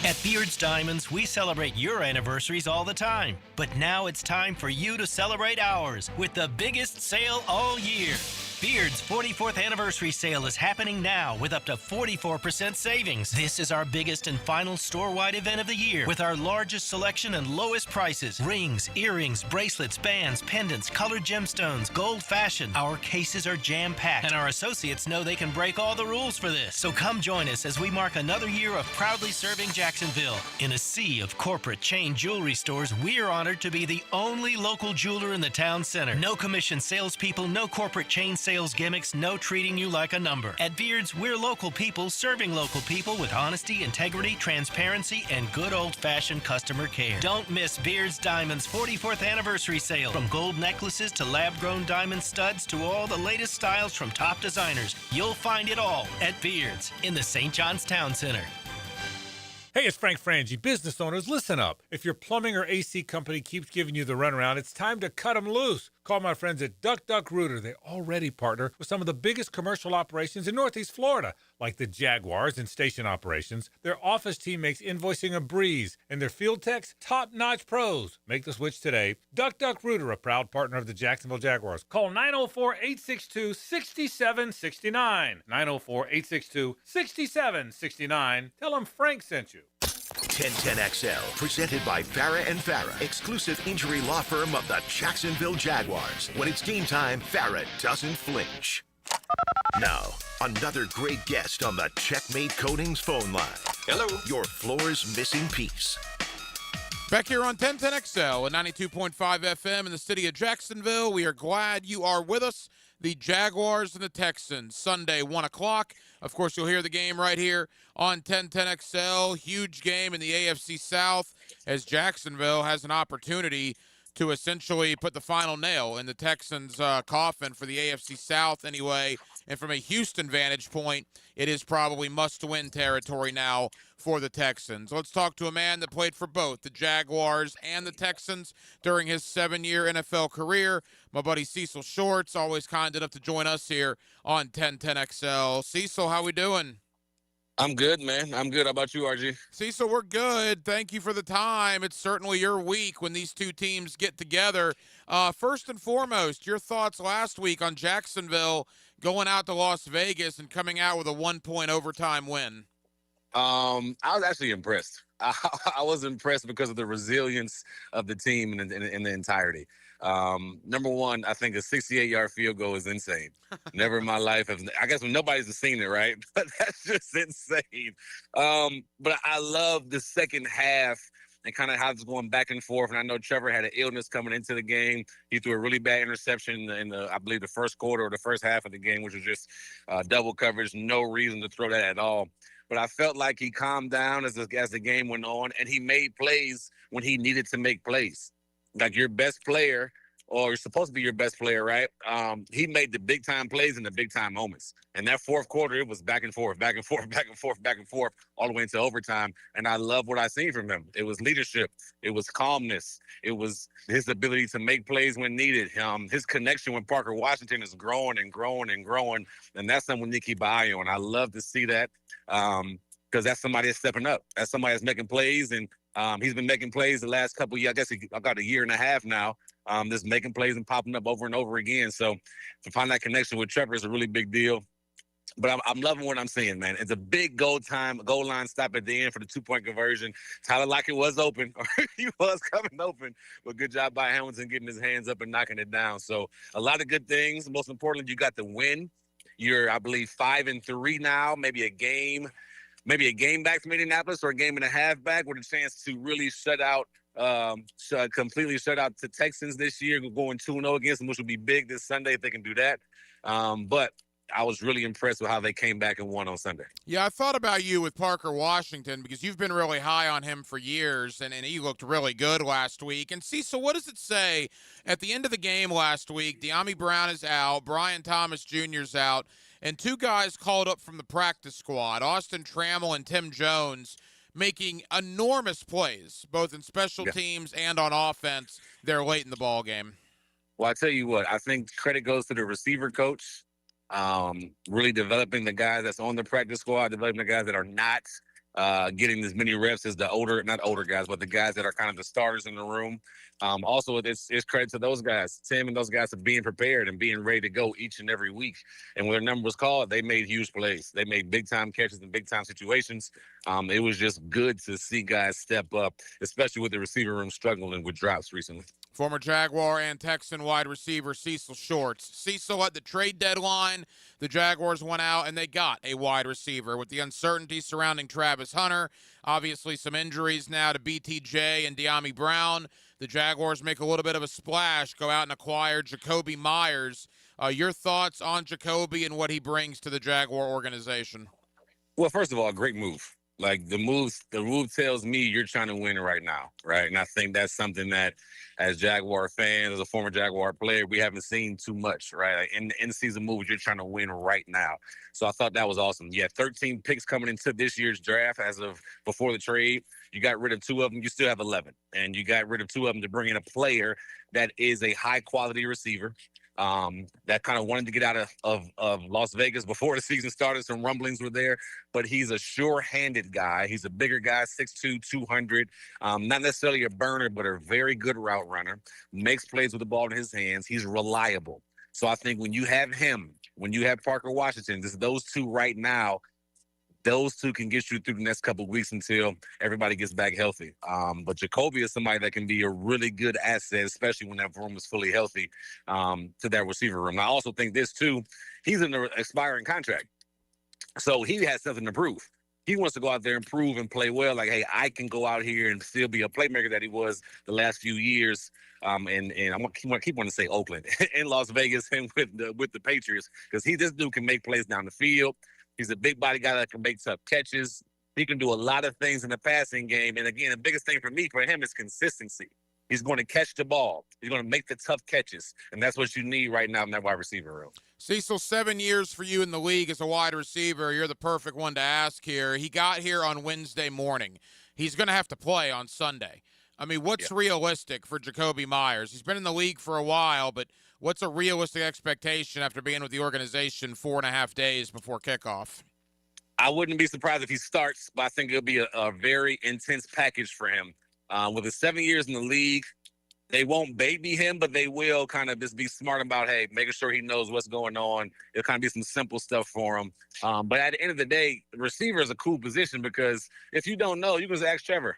At Beard's Diamonds, we celebrate your anniversaries all the time. But now it's time for you to celebrate ours with the biggest sale all year. Beard's 44th anniversary sale is happening now with up to 44% savings. This is our biggest and final store-wide event of the year with our largest selection and lowest prices. Rings, earrings, bracelets, bands, pendants, colored gemstones, gold fashion. Our cases are jam-packed, and our associates know they can break all the rules for this. So come join us as we mark another year of proudly serving Jacksonville. In a sea of corporate chain jewelry stores, we're honored to be the only local jeweler in the town center. No commission salespeople, no corporate chain sales gimmicks, no treating you like a number. At Beard's, we're local people serving local people with honesty, integrity, transparency, and good old-fashioned customer care. Don't miss Beard's Diamonds 44th anniversary sale. From gold necklaces to lab-grown diamond studs to all the latest styles from top designers, you'll find it all at Beard's in the St. John's Town Center. Hey, it's Frank Frangie. Business owners, listen up. If your plumbing or AC company keeps giving you the runaround, it's time to cut them loose. Call my friends at Duck Duck Rooter. They already partner with some of the biggest commercial operations in Northeast Florida, like the Jaguars and station operations. Their office team makes invoicing a breeze, and their field techs, top-notch pros. Make the switch today. Duck Duck Rooter, a proud partner of the Jacksonville Jaguars. Call 904-862-6769. 904-862-6769. Tell them Frank sent you. 1010XL, presented by Farah and Farah, exclusive injury law firm of the Jacksonville Jaguars. When it's game time, Farah doesn't flinch. Now, another great guest on the Checkmate Coatings phone line. Hello. Your floor's missing piece. Back here on 1010XL and 92.5 FM in the city of Jacksonville. We are glad you are with us. The Jaguars and the Texans, Sunday, 1 o'clock. Of course, you'll hear the game right here on 1010XL. Huge game in the AFC South as Jacksonville has an opportunity to essentially put the final nail in the Texans' coffin for the AFC South anyway. And from a Houston vantage point, it is probably must-win territory now for the Texans. Let's talk to a man that played for both the Jaguars and the Texans during his 7-year NFL career. My buddy Cecil Shorts, always kind enough to join us here on 1010XL. Cecil, how we doing? I'm good, man. I'm good. How about you, RG? Cecil, we're good. Thank you for the time. It's certainly your week when these two teams get together. First and foremost, your thoughts last week on Jacksonville going out to Las Vegas and coming out with a 1-point overtime win. I was actually impressed. I was impressed because of the resilience of the team in the entirety. Number one, I think a 68-yard field goal is insane. Never in my life I guess nobody's seen it, right? But that's just insane. But I love the second half and kind of how it's going back and forth. And I know Trevor had an illness coming into the game. He threw a really bad interception in I believe the first quarter or the first half of the game, which was just double coverage. No reason to throw that at all. But I felt like he calmed down as the game went on, and he made plays when he needed to make plays. Like your best player, or you're supposed to be your best player, right? He made the big-time plays in the big-time moments. And that fourth quarter, it was back and forth, back and forth, back and forth, back and forth, all the way into overtime. And I love what I seen from him. It was leadership. It was calmness. It was his ability to make plays when needed. His connection with Parker Washington is growing and growing and growing. And that's something we need to keep an eye on. I love to see that because that's somebody that's stepping up. That's somebody that's making plays. And he's been making plays the last couple of years. I guess I got a year and a half now. Just making plays and popping up over and over again. So to find that connection with Trevor is a really big deal. But I'm loving what I'm seeing, man. It's a big goal line stop at the end for the 2-point conversion. Tyler Lockett was open. He was coming open. But good job by Hamilton getting his hands up and knocking it down. So a lot of good things. Most importantly, you got the win. You're, I believe, 5-3 now. Maybe a game back from Indianapolis or a game and a half back with a chance to really completely shut out the Texans this year, going 2-0 against them, which would be big this Sunday if they can do that. But I was really impressed with how they came back and won on Sunday. Yeah, I thought about you with Parker Washington because you've been really high on him for years, and he looked really good last week. And Cecil, what does it say at the end of the game last week? De'Ami Brown is out, Brian Thomas Jr. is out, and two guys called up from the practice squad, Austin Trammell and Tim Jones, making enormous plays, both in special teams and on offense there late in the ball game. Well, I tell you what, I think credit goes to the receiver coach, really developing the guys that's on the practice squad, developing the guys that are not. getting as many reps as the not older guys, but the guys that are kind of the starters in the room. Also, it's credit to those guys, Tim and those guys, for being prepared and being ready to go each and every week. And when their number was called, they made huge plays. They made big-time catches in big-time situations. It was just good to see guys step up, especially with the receiver room struggling with drops recently. Former Jaguar and Texan wide receiver Cecil Shorts. Cecil, at the trade deadline, the Jaguars went out and they got a wide receiver. With the uncertainty surrounding Travis Hunter, obviously some injuries now to BTJ and De'Ami Brown, the Jaguars make a little bit of a splash, go out and acquire Jakobi Meyers. Your thoughts on Jakobi and what he brings to the Jaguar organization? Well, first of all, great move. Like the move tells me you're trying to win right now, right? And I think that's something that, as Jaguar fans, as a former Jaguar player, we haven't seen too much, right? Like in season moves, you're trying to win right now. So I thought that was awesome. You had 13 picks coming into this year's draft as of before the trade. You got rid of 2 of them. You still have 11, and you got rid of 2 of them to bring in a player that is a high quality receiver. That kind of wanted to get out of Las Vegas before the season started. Some rumblings were there, but he's a sure-handed guy. He's a bigger guy, 6'2", 200. Not necessarily a burner, but a very good route runner. Makes plays with the ball in his hands. He's reliable. So I think when you have him, when you have Parker Washington, those 2 right now, those 2 can get you through the next couple of weeks until everybody gets back healthy. But Jakobi is somebody that can be a really good asset, especially when that room is fully healthy, to that receiver room. I also think this, too, he's in an expiring contract. So he has something to prove. He wants to go out there and prove and play well. Like, hey, I can go out here and still be a playmaker that he was the last few years. And I keep wanting to say Oakland, in Las Vegas, and with the Patriots, because this dude can make plays down the field. He's a big body guy that can make tough catches. He can do a lot of things in the passing game. And again, the biggest thing for him is consistency. He's going to catch the ball. He's going to make the tough catches. And that's what you need right now in that wide receiver room. Cecil, 7 years for you in the league as a wide receiver. You're the perfect one to ask here. He got here on Wednesday morning. He's going to have to play on Sunday. I mean, what's realistic for Jakobi Meyers? He's been in the league for a while, but what's a realistic expectation after being with the organization 4.5 days before kickoff? I wouldn't be surprised if he starts, but I think it'll be a very intense package for him. With his 7 years in the league, they won't baby him, but they will kind of just be smart about, hey, making sure he knows what's going on. It'll kind of be some simple stuff for him. But at the end of the day, receiver is a cool position because if you don't know, you can just ask Trevor.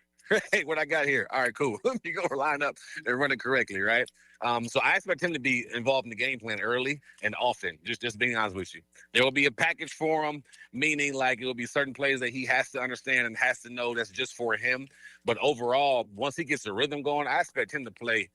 Hey, what I got here? All right, cool. Let me go line up and run it correctly, right? So I expect him to be involved in the game plan early and often, just being honest with you. There will be a package for him, meaning like it will be certain plays that he has to understand and has to know that's just for him. But overall, once he gets the rhythm going, I expect him to play,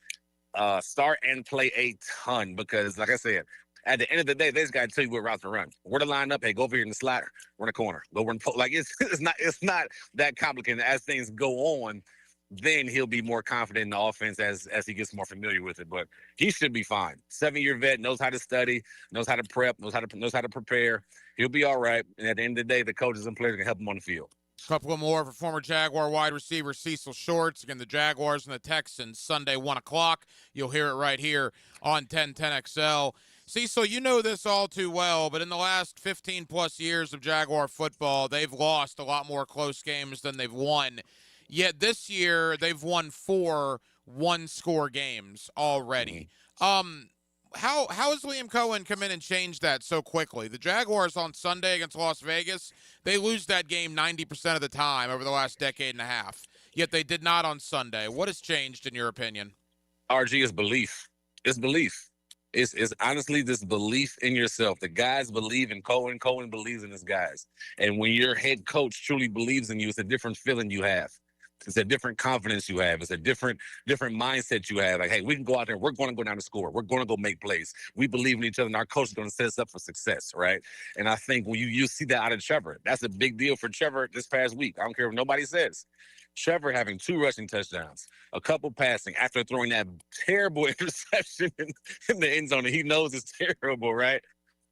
start and play a ton because, like I said, at the end of the day, they just got to tell you what route to run. Where to line up, hey, go over here in the slider, run a corner, go run. Like it's not that complicated. As things go on, then he'll be more confident in the offense as he gets more familiar with it. But he should be fine. 7-year vet, knows how to study, knows how to prep, knows how to prepare. He'll be all right. And at the end of the day, the coaches and players can help him on the field. A couple more for former Jaguar wide receiver Cecil Shorts. Again, the Jaguars and the Texans, Sunday, 1 o'clock. You'll hear it right here on 1010XL. Cecil, you know this all too well, but in the last 15-plus years of Jaguar football, they've lost a lot more close games than they've won. Yet this year, they've won 4 one-score games already. How has Liam Cohen come in and changed that so quickly? The Jaguars on Sunday against Las Vegas, they lose that game 90% of the time over the last decade and a half. Yet they did not on Sunday. What has changed in your opinion? RG is belief. It's belief. It's honestly this belief in yourself. The guys believe in Cohen. Cohen believes in his guys. And when your head coach truly believes in you, it's a different feeling you have. It's a different confidence you have. It's a different mindset you have. Like, hey, we can go out there. We're going to go down and score. We're going to go make plays. We believe in each other, and our coach is going to set us up for success, right? And I think when you see that out of Trevor, that's a big deal for Trevor this past week. I don't care what nobody says. Trevor having 2 rushing touchdowns, a couple passing after throwing that terrible interception in the end zone, and he knows it's terrible, right?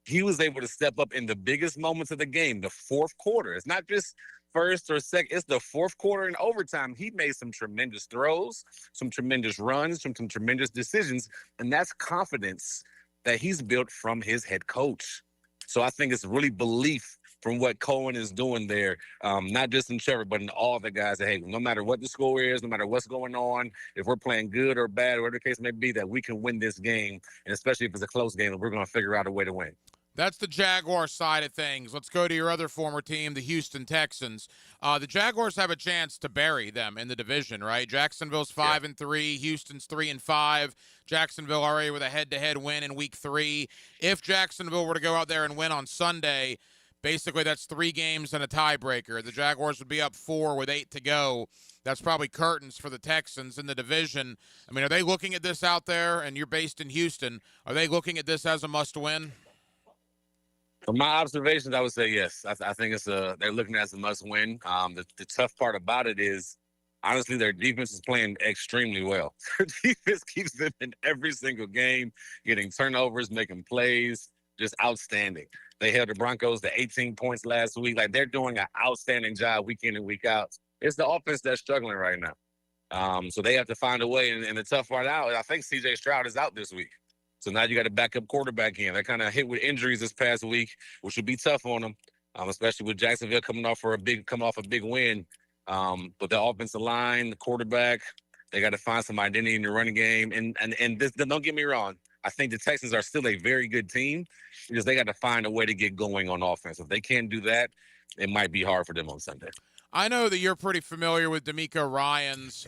He was able to step up in the biggest moments of the game, the fourth quarter. It's not just first or second. It's the fourth quarter and overtime. He made some tremendous throws, some tremendous runs, some tremendous decisions, and that's confidence that he's built from his head coach. So I think it's really belief from what Cohen is doing there, not just in Trevor, but in all the guys that, hey, no matter what the score is, no matter what's going on, if we're playing good or bad, whatever the case may be, that we can win this game, and especially if it's a close game, we're going to figure out a way to win. That's the Jaguar side of things. Let's go to your other former team, the Houston Texans. The Jaguars have a chance to bury them in the division, right? Jacksonville's 5-3, Houston's 3-5. Jacksonville already with a head-to-head win in Week 3. If Jacksonville were to go out there and win on Sunday, basically that's 3 games and a tiebreaker. The Jaguars would be up 4 with 8 to go. That's probably curtains for the Texans in the division. I mean, are they looking at this out there, and you're based in Houston, are they looking at this as a must-win? From my observations, I would say yes. I think they're looking at it as a must-win. The tough part about it is, honestly, their defense is playing extremely well. Their defense keeps them in every single game, getting turnovers, making plays, just outstanding. They held the Broncos to 18 points last week. Like, they're doing an outstanding job week in and week out. It's the offense that's struggling right now. So they have to find a way. And the tough part out, I think C.J. Stroud is out this week. So now you got a backup quarterback in. They're kind of hit with injuries this past week, which would be tough on them, especially with Jacksonville coming off a big win. But the offensive line, the quarterback, they got to find some identity in the running game. And this, don't get me wrong, I think the Texans are still a very good team because they got to find a way to get going on offense. If they can't do that, it might be hard for them on Sunday. I know that you're pretty familiar with D'Amico Ryans.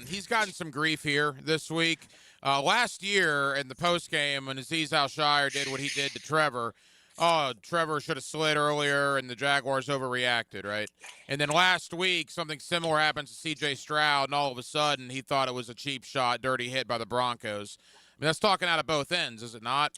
He's gotten some grief here this week. Last year in the postgame when Azeez Al-Shaair did what he did to Trevor, Trevor should have slid earlier and the Jaguars overreacted, right? And then last week, something similar happens to C.J. Stroud, and all of a sudden he thought it was a cheap shot, dirty hit by the Broncos. I mean, that's talking out of both ends, is it not?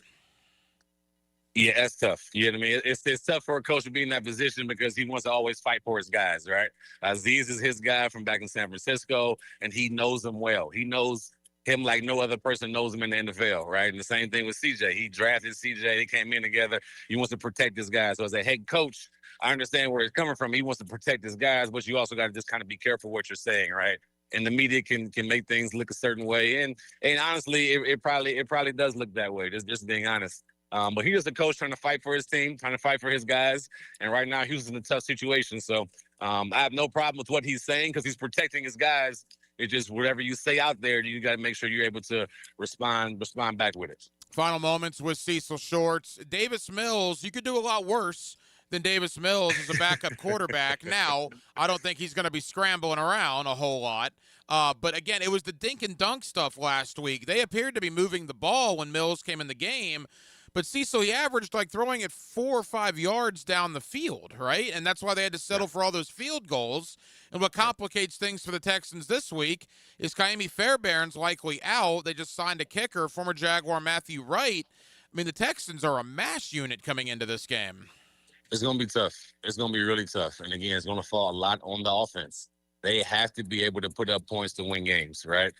Yeah, that's tough. You know what I mean? It's tough for a coach to be in that position because he wants to always fight for his guys, right? Azeez is his guy from back in San Francisco, and he knows him well. He knows him like no other person knows him in the NFL, right? And the same thing with CJ. He drafted CJ. They came in together. He wants to protect his guys. So as a head coach, I understand where he's coming from. He wants to protect his guys, but you also got to just kind of be careful what you're saying, right? And the media can make things look a certain way. And honestly, it probably does look that way, just being honest. But he's the coach trying to fight for his team, trying to fight for his guys. And right now, Houston's in a tough situation. So I have no problem with what he's saying because he's protecting his guys. It's just whatever you say out there, you got to make sure you're able to respond back with it. Final moments with Cecil Shorts. Davis Mills, you could do a lot worse than Davis Mills as a backup quarterback. Now, I don't think he's going to be scrambling around a whole lot. But again, it was the dink and dunk stuff last week. They appeared to be moving the ball when Mills came in the game. But Cecil, he averaged like throwing it 4 or 5 yards down the field, right? And that's why they had to settle for all those field goals. And what complicates things for the Texans this week is Kaimi Fairbairn's likely out. They just signed a kicker, former Jaguar Matthew Wright. I mean, the Texans are a mash unit coming into this game. It's going to be tough. It's going to be really tough. And again, it's going to fall a lot on the offense. They have to be able to put up points to win games, right?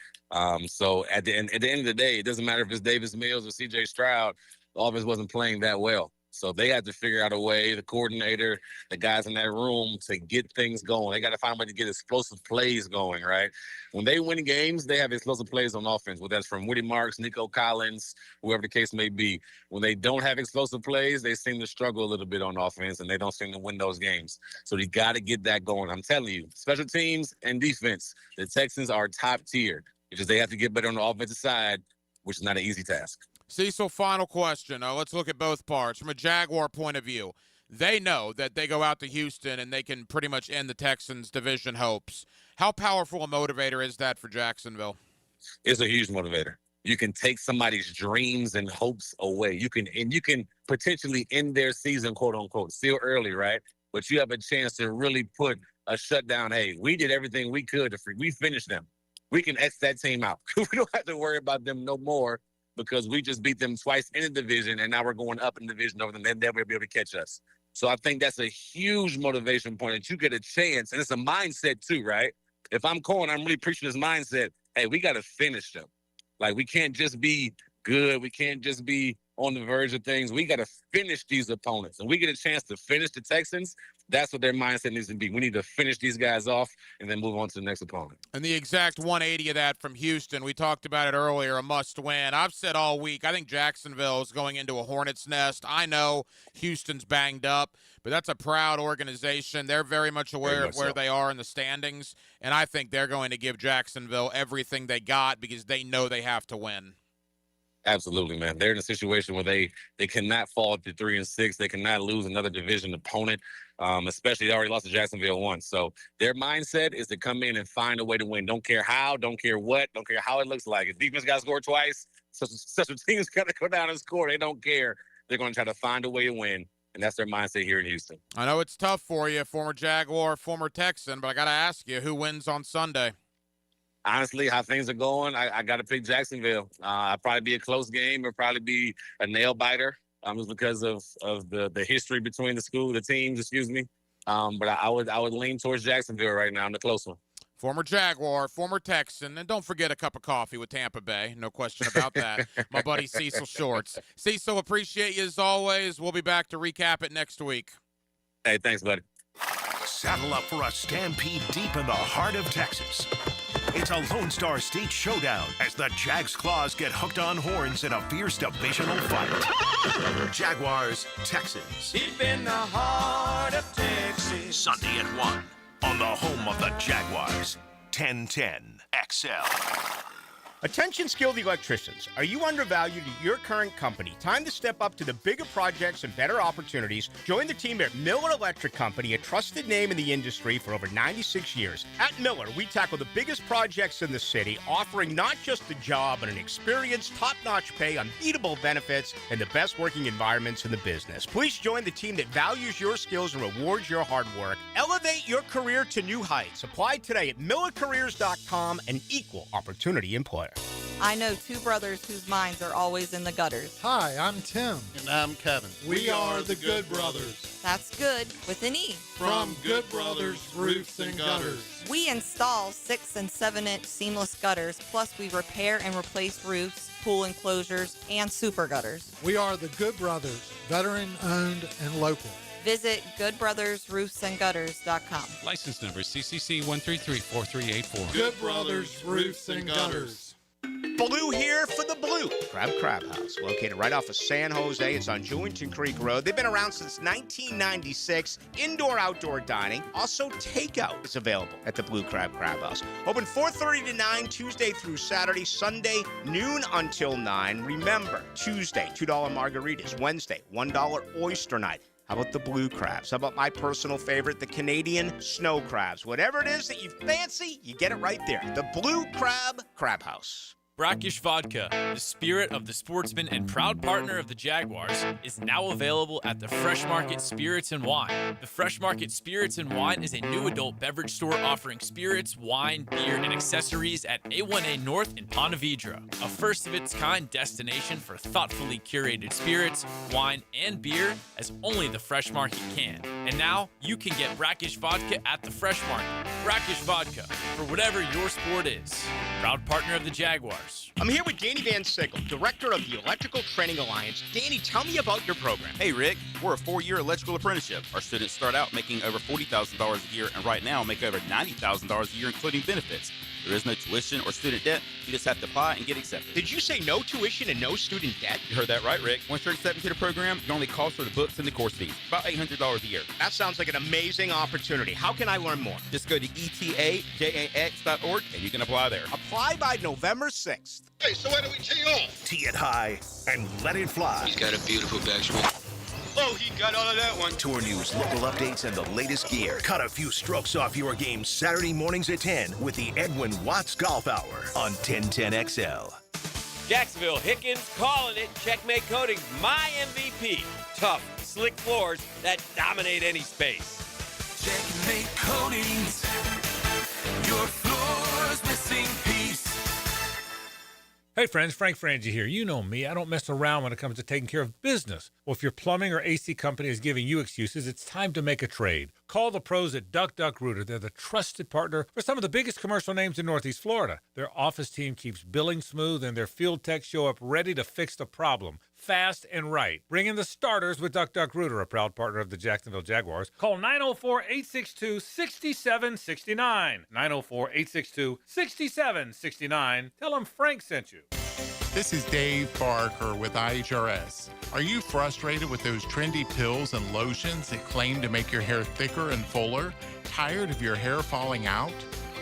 So at the end of the day, it doesn't matter if it's Davis Mills or C.J. Stroud. The offense wasn't playing that well. So they had to figure out a way, the coordinator, the guys in that room, to get things going. They got to find a way to get explosive plays going, right? When they win games, they have explosive plays on offense, whether that's from Woody Marks, Nico Collins, whoever the case may be. When they don't have explosive plays, they seem to struggle a little bit on offense, and they don't seem to win those games. So you got to get that going. I'm telling you, special teams and defense, the Texans are top tier. It's just they have to get better on the offensive side, which is not an easy task. Cecil, final question. Let's look at both parts. From a Jaguar point of view, they know that they go out to Houston and they can pretty much end the Texans' division hopes. How powerful a motivator is that for Jacksonville? It's a huge motivator. You can take somebody's dreams and hopes away. You can potentially end their season, quote unquote, still early, right? But you have a chance to really put a shutdown. Hey, we did everything we could we finished them. We can X that team out. We don't have to worry about them no more, because we just beat them twice in the division, and now we're going up in the division over them. They'll never be able to catch us. So I think that's a huge motivation point that you get a chance, and it's a mindset too, right? If I'm Cohen, I'm really preaching this mindset. Hey, we got to finish them. Like, we can't just be good. We can't just be on the verge of things. We got to finish these opponents, and we get a chance to finish the Texans. That's what their mindset needs to be. We need to finish these guys off and then move on to the next opponent. And the exact 180 of that from Houston. We talked about it earlier, a must-win. I've said all week, I think Jacksonville is going into a hornet's nest. I know Houston's banged up, but that's a proud organization. They're very much aware of where they are in the standings, and I think they're going to give Jacksonville everything they got because they know they have to win. Absolutely, man. They're in a situation where they cannot fall to 3-6. They cannot lose another division opponent, especially they already lost to Jacksonville once. So their mindset is to come in and find a way to win. Don't care how, don't care what, don't care how it looks like. If defense got to score twice, such a team's got to go down and score. They don't care. They're going to try to find a way to win, and that's their mindset here in Houston. I know it's tough for you, former Jaguar, former Texan, but I got to ask you, who wins on Sunday? Honestly, how things are going, I got to pick Jacksonville. I'll probably be a close game. It'll probably be a nail biter just because of the history between the teams, excuse me. But I would lean towards Jacksonville right now in the close one. Former Jaguar, former Texan, and don't forget a cup of coffee with Tampa Bay. No question about that. My buddy Cecil Shorts. Cecil, appreciate you as always. We'll be back to recap it next week. Hey, thanks, buddy. Saddle up for a stampede deep in the heart of Texas. It's a Lone Star State showdown as the Jags Claws get hooked on horns in a fierce divisional fight. Jaguars, Texans. Deep in the heart of Texas. Sunday at 1 on the home of the Jaguars. 1010 XL. Attention skilled electricians. Are you undervalued at your current company? Time to step up to the bigger projects and better opportunities. Join the team at Miller Electric Company, a trusted name in the industry for over 96 years. At Miller, we tackle the biggest projects in the city, offering not just a job, but an experience, top-notch pay, unbeatable benefits, and the best working environments in the business. Please join the team that values your skills and rewards your hard work. Elevate your career to new heights. Apply today at millercareers.com, an equal opportunity employer. I know two brothers whose minds are always in the gutters. Hi, I'm Tim. And I'm Kevin. We are the Good Brothers. That's good with an E. From Good Brothers Roofs and Gutters. We install 6 and 7-inch seamless gutters, plus we repair and replace roofs, pool enclosures, and super gutters. We are the Good Brothers, veteran-owned and local. Visit goodbrothersroofsandgutters.com. License number CCC 1334384. Good Brothers Roofs and Gutters. Blue here for the Blue Crab House, located right off of San Jose. It's on Jewington Creek Road. They've been around since 1996. Indoor-outdoor dining. Also, takeout is available at the Blue Crab House. Open 4:30 to 9, Tuesday through Saturday. Sunday, noon until 9. Remember, Tuesday, $2 margaritas. Wednesday, $1 oyster night. How about the blue crabs? How about my personal favorite, the Canadian snow crabs? Whatever it is that you fancy, you get it right there. The Blue Crab House. Brackish Vodka, the spirit of the sportsman and proud partner of the Jaguars, is now available at the Fresh Market Spirits and Wine. The Fresh Market Spirits and Wine is a new adult beverage store offering spirits, wine, beer, and accessories at A1A North in Ponte Vedra, a first-of-its-kind destination for thoughtfully curated spirits, wine, and beer as only the Fresh Market can. And now, you can get Brackish Vodka at the Fresh Market. Brackish Vodka, for whatever your sport is. Proud partner of the Jaguars. I'm here with Danny Van Sickle, director of the Electrical Training Alliance. Danny, tell me about your program. Hey, Rick. We're a 4-year electrical apprenticeship. Our students start out making over $40,000 a year, and right now make over $90,000 a year, including benefits. There is no tuition or student debt. You just have to apply and get accepted. Did you say no tuition and no student debt? You heard that right, Rick. Once you're accepted to the program, your only cost for the books and the course fees. About $800 a year. That sounds like an amazing opportunity. How can I learn more? Just go to etajax.org and you can apply there. Apply by November 6th. Hey, so where do we tee off? Tee it high and let it fly. He's got a beautiful backstroke. Oh, he got all of that one. Tour news, local updates, and the latest gear. Cut a few strokes off your game Saturday mornings at 10 with the Edwin Watts Golf Hour on 1010XL. Jacksonville, Hickens calling it. Checkmate Coating, my MVP. Tough, slick floors that dominate any space. Checkmate Coatings. Your floor's missing piece. Hey friends, Frank Frangie here. You know me. I don't mess around when it comes to taking care of business. Well, if your plumbing or AC company is giving you excuses, it's time to make a trade. Call the pros at Duck Duck Rooter. They're the trusted partner for some of the biggest commercial names in Northeast Florida. Their office team keeps billing smooth, and their field techs show up ready to fix the problem fast, and right. Bring in the starters with Duck Duck Rooter, a proud partner of the Jacksonville Jaguars. Call 904-862-6769. 904-862-6769. Tell them Frank sent you. This is Dave Barker with IHRS. Are you frustrated with those trendy pills and lotions that claim to make your hair thicker and fuller? Tired of your hair falling out?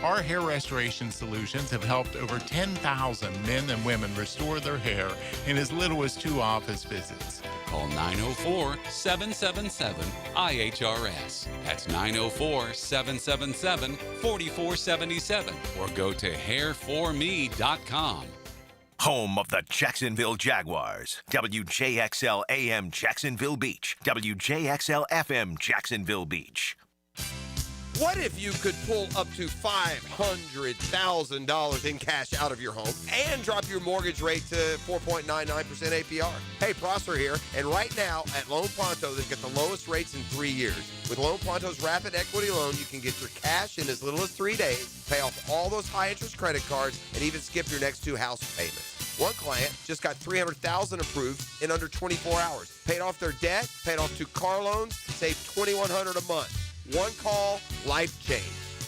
Our hair restoration solutions have helped over 10,000 men and women restore their hair in as little as 2 office visits. Call 904-777-IHRS. That's 904-777-4477. Or go to hairforme.com. Home of the Jacksonville Jaguars. WJXL AM Jacksonville Beach. WJXL FM Jacksonville Beach. What if you could pull up to $500,000 in cash out of your home and drop your mortgage rate to 4.99% APR? Hey, Prosper here, and right now at Loan Pronto, they've got the lowest rates in 3 years. With Loan Pronto's rapid equity loan, you can get your cash in as little as 3 days, pay off all those high-interest credit cards, and even skip your next 2 house payments. One client just got $300,000 approved in under 24 hours. Paid off their debt, paid off 2 car loans, saved $2,100 a month. One call, life change.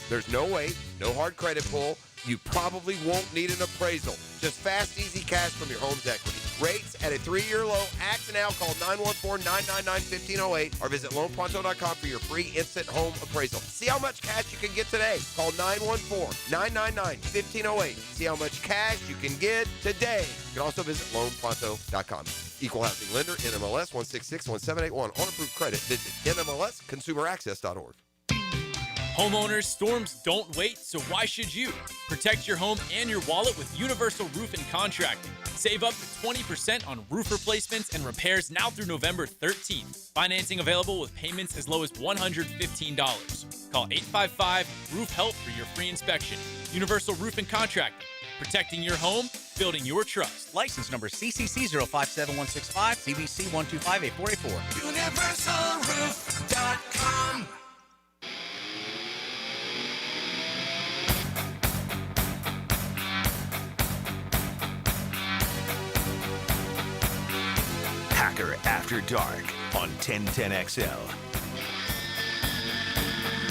There's no wait, no hard credit pull. You probably won't need an appraisal. Just fast, easy cash from your home's equity. Rates at a 3-year low. Act now. Call 914-999-1508 or visit loanpronto.com for your free instant home appraisal. See how much cash you can get today. Call 914-999-1508. See how much cash you can get today. You can also visit loanpronto.com. Equal housing lender, NMLS 16617881. On approved credit, visit NMLSconsumeraccess.org. Homeowners, storms don't wait, so why should you? Protect your home and your wallet with Universal Roof and Contracting. Save up to 20% on roof replacements and repairs now through November 13th. Financing available with payments as low as $115. Call 855-ROOF-HELP for your free inspection. Universal Roof and Contracting. Protecting your home, building your trust. License number CCC 057165, CBC 1258484. UniversalRoof.com. Hacker After Dark on 1010XL.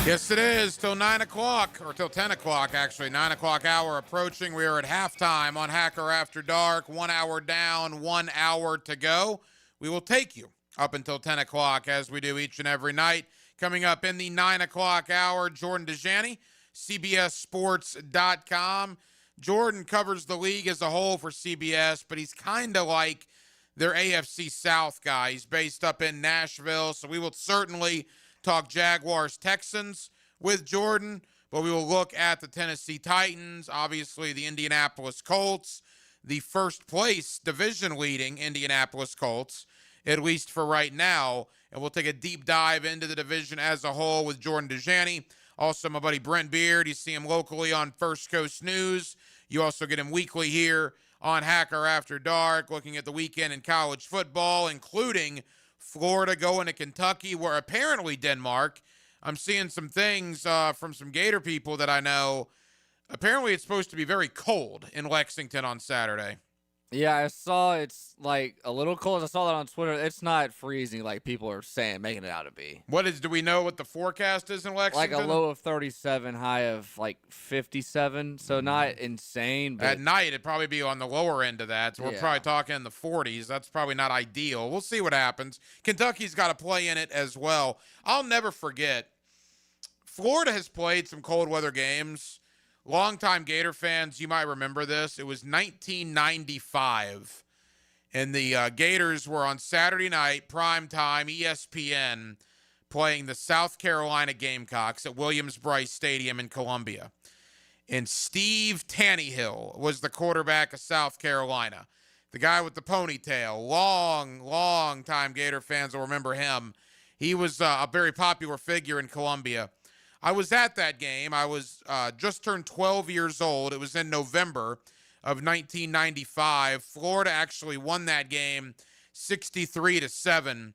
Yes, it is. Till 9 o'clock, or till 10 o'clock, actually. 9 o'clock hour approaching. We are at halftime on Hacker After Dark. 1 hour down, 1 hour to go. We will take you up until 10 o'clock, as we do each and every night. Coming up in the 9 o'clock hour, Jordan Dejani, CBSSports.com. Jordan covers the league as a whole for CBS, but he's kind of like their AFC South guy. He's based up in Nashville, so we will certainly talk Jaguars-Texans with Jordan, but we will look at the Tennessee Titans, obviously the Indianapolis Colts, the first-place division-leading Indianapolis Colts, at least for right now, and we'll take a deep dive into the division as a whole with Jordan Dejani. Also, my buddy Brent Beard, you see him locally on First Coast News. You also get him weekly here on Hacker After Dark, looking at the weekend in college football, including Florida going to Kentucky, where apparently Denmark, I'm seeing some things from some Gator people that I know. Apparently it's supposed to be very cold in Lexington on Saturday. Yeah, I saw it's like a little cold. I saw that on Twitter. It's not freezing like people are saying, making it out to be. Do we know what the forecast is in Lexington? Like a low of 37, high of like 57. So not insane. But at night, it'd probably be on the lower end of that. So we're probably talking in the 40s. That's probably not ideal. We'll see what happens. Kentucky's got to play in it as well. I'll never forget, Florida has played some cold weather games. Longtime Gator fans, you might remember this. It was 1995, and the Gators were on Saturday night, primetime, ESPN, playing the South Carolina Gamecocks at Williams-Brice Stadium in Columbia. And Steve Tannehill was the quarterback of South Carolina, the guy with the ponytail. Long-time Gator fans will remember him. He was a very popular figure in Columbia. I was at that game. I was just turned 12 years old. It was in November of 1995. Florida actually won that game 63-7.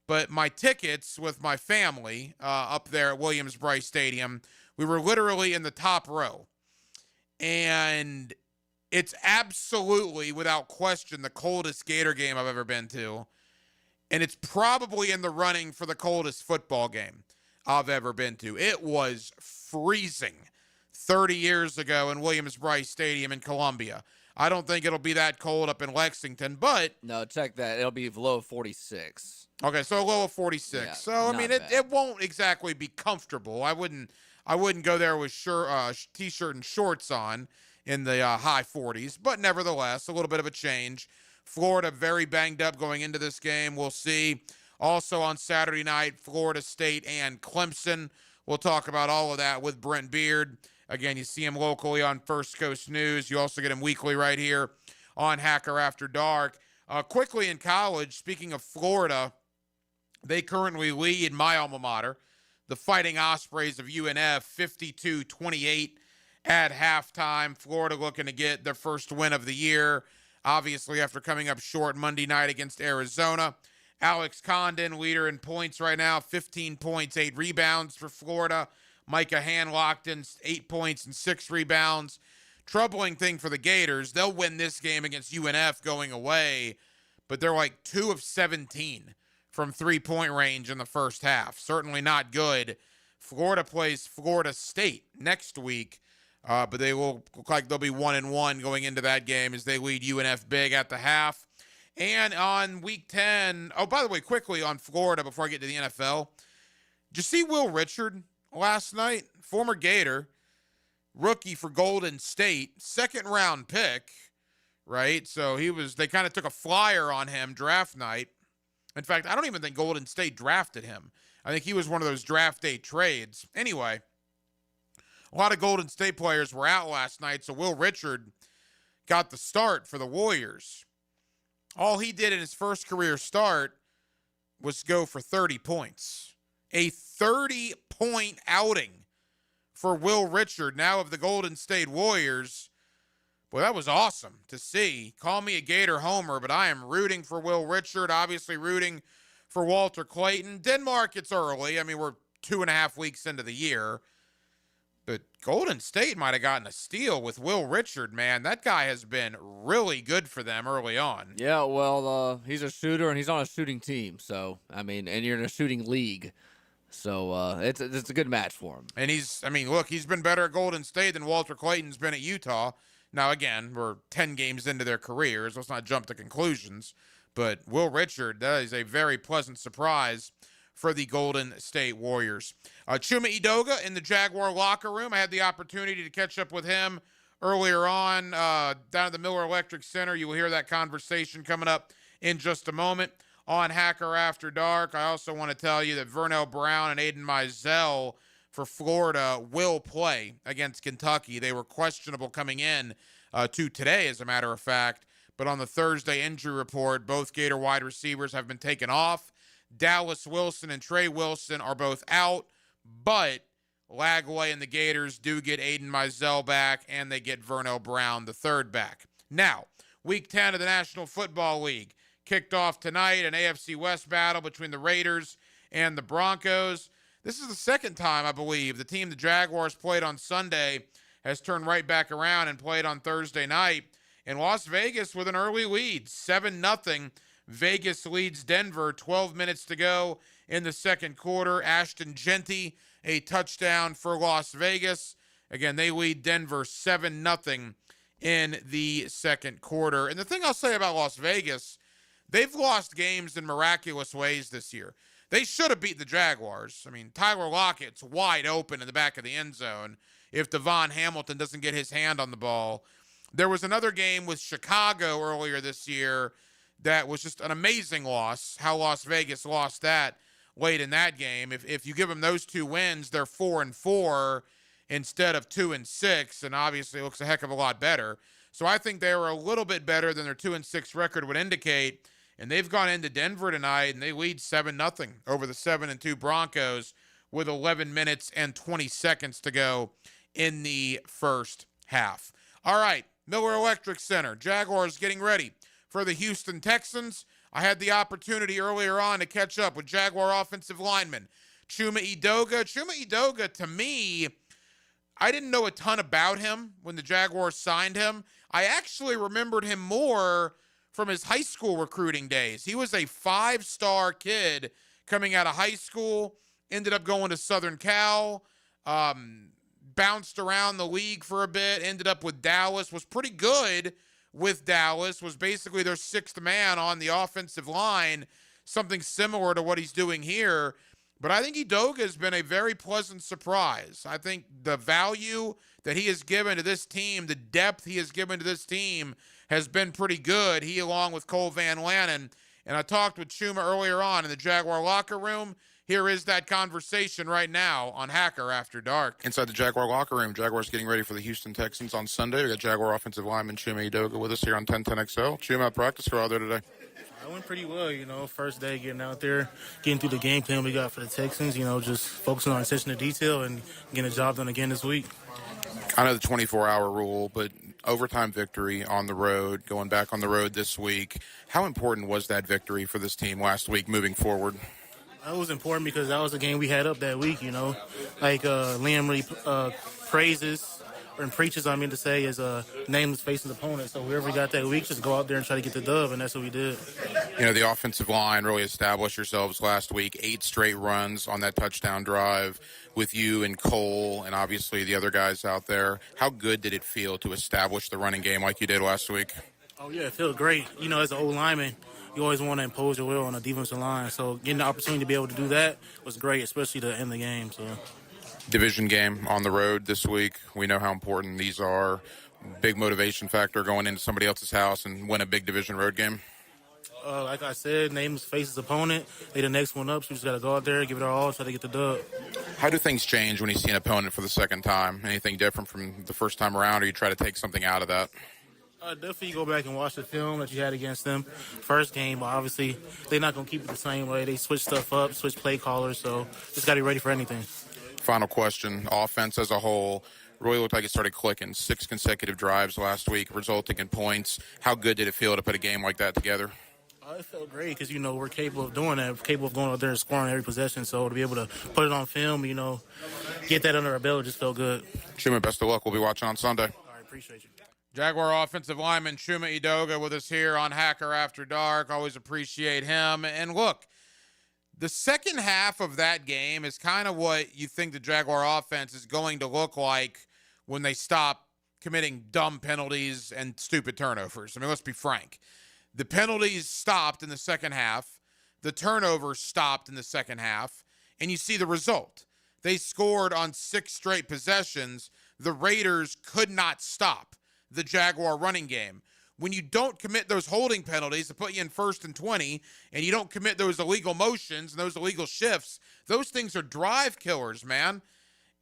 But my tickets with my family up there at Williams-Brice Stadium, we were literally in the top row. And It's absolutely, without question, the coldest Gator game I've ever been to. And it's probably in the running for the coldest football game I've ever been to. It was freezing 30 years ago in Williams-Brice Stadium in Columbia. I don't think it'll be that cold up in Lexington, but... No, check that. It'll be low of 46. Okay, so a low of 46. Yeah, so, I mean, not it won't exactly be comfortable. I wouldn't go there with T-shirt and shorts on in the high 40s, but nevertheless, a little bit of a change. Florida very banged up going into this game. We'll see. Also on Saturday night, Florida State and Clemson. We'll talk about all of that with Brent Beard. Again, you see him locally on First Coast News. You also get him weekly right here on Hacker After Dark. Quickly in college, speaking of Florida, they currently lead my alma mater, the Fighting Ospreys of UNF, 52-28 at halftime. Florida looking to get their first win of the year, obviously after coming up short Monday night against Arizona. Alex Condon, leader in points right now, 15 points, 8 rebounds for Florida. Micah Hanlockton, 8 points and 6 rebounds. Troubling thing for the Gators, they'll win this game against UNF going away, but they're like 2 of 17 from three-point range in the first half. Certainly not good. Florida plays Florida State next week, but they will look like they'll be 1-1 going into that game as they lead UNF big at the half. And on week 10, oh, by the way, quickly on Florida before I get to the NFL, did you see Will Richard last night? Former Gator, rookie for Golden State, second-round pick, right? So they kind of took a flyer on him draft night. In fact, I don't even think Golden State drafted him. I think he was one of those draft day trades. Anyway, a lot of Golden State players were out last night, so Will Richard got the start for the Warriors. All he did in his first career start was go for 30 points. A 30-point outing for Will Richard, now of the Golden State Warriors. Boy, that was awesome to see. Call me a Gator homer, but I am rooting for Will Richard, obviously rooting for Walter Clayton. Denmark, it's early. I mean, we're 2.5 weeks into the year. But Golden State might have gotten a steal with Will Richard, man. That guy has been really good for them early on. Yeah, well, he's a shooter, and he's on a shooting team. So, I mean, and you're in a shooting league. So, it's a good match for him. And he's been better at Golden State than Walter Clayton's been at Utah. Now, again, we're 10 games into their careers. Let's not jump to conclusions. But Will Richard, that is a very pleasant surprise for the Golden State Warriors. Chuma Edoga in the Jaguar locker room. I had the opportunity to catch up with him earlier on down at the Miller Electric Center. You will hear that conversation coming up in just a moment on Hacker After Dark. I also want to tell you that Vernell Brown and Aiden Mizell for Florida will play against Kentucky. They were questionable coming in to today, as a matter of fact. But on the Thursday injury report, both Gator wide receivers have been taken off. Dallas Wilson and Trey Wilson are both out, but Lagway and the Gators do get Aiden Mizell back, and they get Vernell Brown, the third back. Now, Week 10 of the National Football League kicked off tonight, an AFC West battle between the Raiders and the Broncos. This is the second time, I believe, the team the Jaguars played on Sunday has turned right back around and played on Thursday night. In Las Vegas with an early lead, 7-0. Vegas leads Denver, 12 minutes to go in the second quarter. Ashton Genty, a touchdown for Las Vegas. Again, they lead Denver 7-0 in the second quarter. And the thing I'll say about Las Vegas, they've lost games in miraculous ways this year. They should have beat the Jaguars. I mean, Tyler Lockett's wide open in the back of the end zone if Devon Hamilton doesn't get his hand on the ball. There was another game with Chicago earlier this year that was just an amazing loss, how Las Vegas lost that late in that game. If you give them those two wins, they're 4-4 instead of 2-6, and obviously it looks a heck of a lot better. So I think they were a little bit better than their 2-6 record would indicate, and they've gone into Denver tonight, and they lead 7-0 over the 7-2 Broncos with 11 minutes and 20 seconds to go in the first half. All right, Miller Electric Center. Jaguars getting ready for the Houston Texans. I had the opportunity earlier on to catch up with Jaguar offensive lineman Chuma Edoga. Chuma Edoga, to me, I didn't know a ton about him when the Jaguars signed him. I actually remembered him more from his high school recruiting days. He was a 5-star kid coming out of high school, ended up going to Southern Cal, bounced around the league for a bit, ended up with Dallas, was pretty good with Dallas, was basically their 6th man on the offensive line, something similar to what he's doing here. But I think Edoga has been a very pleasant surprise. I think the value that he has given to this team, the depth he has given to this team has been pretty good. He along with Cole Van Lannon. And I talked with Chuma earlier on in the Jaguar locker room. Here is that conversation right now on Hacker After Dark. Inside the Jaguar locker room, Jaguars getting ready for the Houston Texans on Sunday. We got Jaguar offensive lineman Chuma Edoga with us here on 1010XL. Chuma, how'd practice go out there today? It went pretty well, first day getting out there, getting through the game plan we got for the Texans, just focusing on attention to detail and getting the job done again this week. I know the 24-hour rule, but overtime victory on the road, going back on the road this week. How important was that victory for this team last week moving forward? It was important because that was the game we had up that week, Like Liam really praises and preaches, is a nameless facing opponent. So whoever we got that week, just go out there and try to get the dub, and that's what we did. The offensive line really established yourselves last week. 8 straight runs on that touchdown drive with you and Cole and obviously the other guys out there. How good did it feel to establish the running game like you did last week? Oh, yeah, it felt great. As an old lineman, you always want to impose your will on the defensive line. So getting the opportunity to be able to do that was great, especially to end the game. So. Division game on the road this week. We know how important these are. Big motivation factor going into somebody else's house and win a big division road game. Like I said, names faces opponent. They the next one up, so we just got to go out there, give it our all, try to get the dub. How do things change when you see an opponent for the second time? Anything different from the first time around, or you try to take something out of that? Definitely go back and watch the film that you had against them first game. But obviously, they're not going to keep it the same way. They switch stuff up, switch play callers, so just got to be ready for anything. Final question. Offense as a whole really looked like it started clicking. 6 consecutive drives last week, resulting in points. How good did it feel to put a game like that together? It felt great because, we're capable of doing that. We're capable of going out there and scoring every possession. So to be able to put it on film, get that under our belt just felt good. Chuma, best of luck. We'll be watching on Sunday. All right, appreciate you. Jaguar offensive lineman Chuma Edoga with us here on Hacker After Dark. Always appreciate him. And look, the second half of that game is kind of what you think the Jaguar offense is going to look like when they stop committing dumb penalties and stupid turnovers. Let's be frank. The penalties stopped in the second half. The turnovers stopped in the second half. And you see the result. They scored on 6 straight possessions. The Raiders could not stop the Jaguar running game. When you don't commit those holding penalties to put you in 1st and 20, and you don't commit those illegal motions and those illegal shifts, those things are drive killers, man.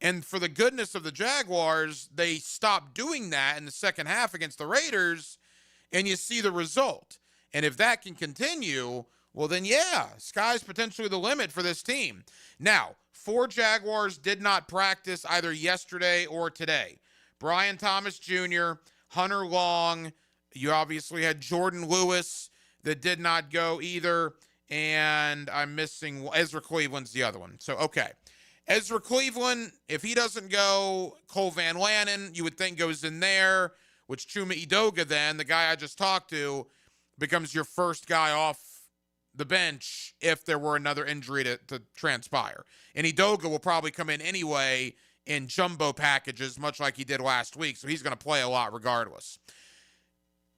And for the goodness of the Jaguars, they stopped doing that in the second half against the Raiders, and you see the result. And if that can continue, well then, yeah, sky's potentially the limit for this team. Now, 4 Jaguars did not practice either yesterday or today. Brian Thomas Jr., Hunter Long, you obviously had Jordan Lewis that did not go either, and I'm missing Ezra Cleveland's the other one. So, okay. Ezra Cleveland, if he doesn't go, Cole Van Lannon, you would think goes in there, which Chuma Edoga then, the guy I just talked to, becomes your first guy off the bench if there were another injury to transpire. And Edoga will probably come in anyway in jumbo packages, much like he did last week, so he's going to play a lot regardless.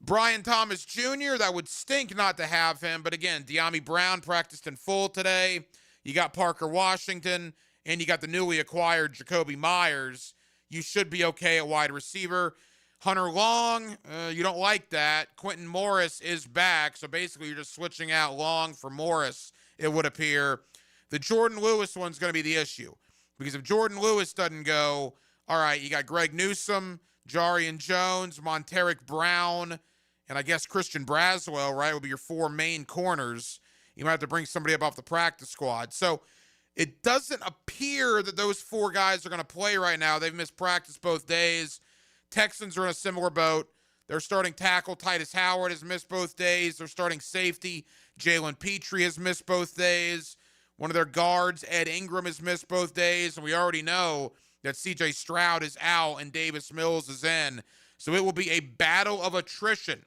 Brian Thomas Jr., that would stink not to have him, but again, De'Ami Brown practiced in full today. You got Parker Washington, and you got the newly acquired Jacoby Myers. You should be okay at wide receiver. Hunter Long, you don't like that. Quentin Morris is back, so basically you're just switching out Long for Morris, it would appear. The Jordan Lewis one's going to be the issue, because if Jordan Lewis doesn't go, all right, you got Greg Newsome, Jarian Jones, Monteric Brown, and I guess Christian Braswell, right, will be your 4 main corners. You might have to bring somebody up off the practice squad. So it doesn't appear that those 4 guys are going to play right now. They've missed practice both days. Texans are in a similar boat. Their starting tackle, Titus Howard, has missed both days. Their starting safety, Jalen Petrie, has missed both days. One of their guards, Ed Ingram, has missed both days. And we already know that C.J. Stroud is out and Davis Mills is in. So it will be a battle of attrition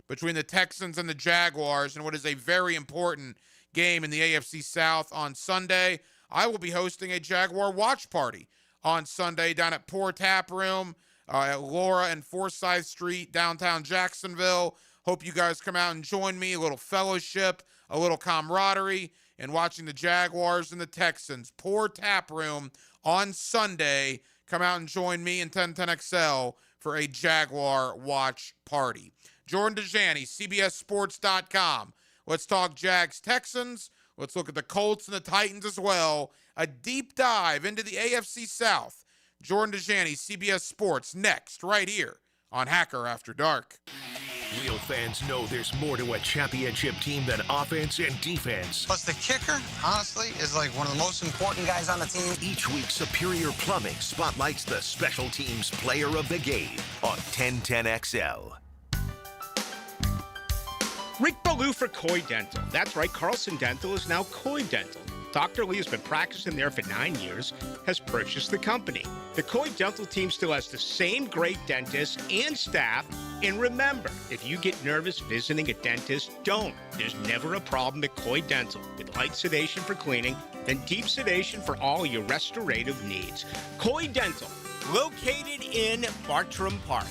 between the Texans and the Jaguars in what is a very important game in the AFC South on Sunday. I will be hosting a Jaguar watch party on Sunday down at Poor Tap Room at Laura and Forsyth Street, downtown Jacksonville. Hope you guys come out and join me. A little fellowship, a little camaraderie, and watching the Jaguars and the Texans. Poor Tap Room on Sunday. Come out and join me and 1010XL for a Jaguar watch party. Jordan Dejani, CBSSports.com. Let's talk Jags Texans. Let's look at the Colts and the Titans as well. A deep dive into the AFC South. Jordan Dejani, CBS Sports, next, right here on Hacker After Dark. Real fans know there's more to a championship team than offense and defense. Plus, the kicker, honestly, is like one of the most important guys on the team. Each week, Superior Plumbing spotlights the special teams player of the game on 1010XL. Rick Ballou for Coy Dental. That's right, Carlson Dental is now Coy Dental. Dr. Lee has been practicing there for 9 years, has purchased the company. The Coy Dental team still has the same great dentists and staff. And remember, if you get nervous visiting a dentist, don't. There's never a problem at Coy Dental. With light sedation for cleaning and deep sedation for all your restorative needs. Coy Dental, located in Bartram Park.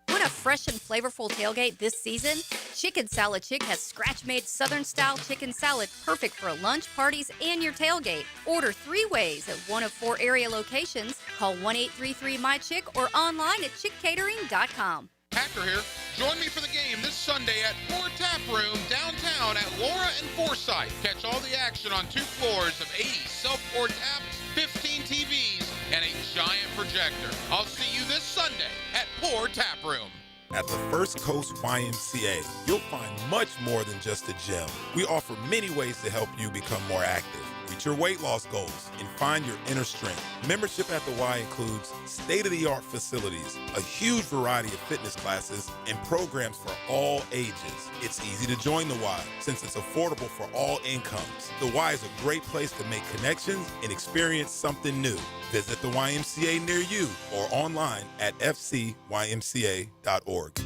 Want a fresh and flavorful tailgate this season? Chicken Salad Chick has scratch-made Southern-style chicken salad perfect for lunch, parties, and your tailgate. Order 3 ways at one of 4 area locations. Call 1-833-MY-CHICK or online at chickcatering.com. Hacker here. Join me for the game this Sunday at Poor Tap Room downtown at Laura and Forsyth. Catch all the action on 2 floors of 80 self-pour taps, 15 TVs, and a giant projector. I'll see you this Sunday at Poor Tap Room. At the First Coast YMCA, you'll find much more than just a gym. We offer many ways to help you become more active, reach your weight loss goals, and find your inner strength. Membership at the Y includes state-of-the-art facilities, a huge variety of fitness classes, and programs for all ages. It's easy to join the Y since it's affordable for all incomes. The Y is a great place to make connections and experience something new. Visit the YMCA near you or online at fcymca.org.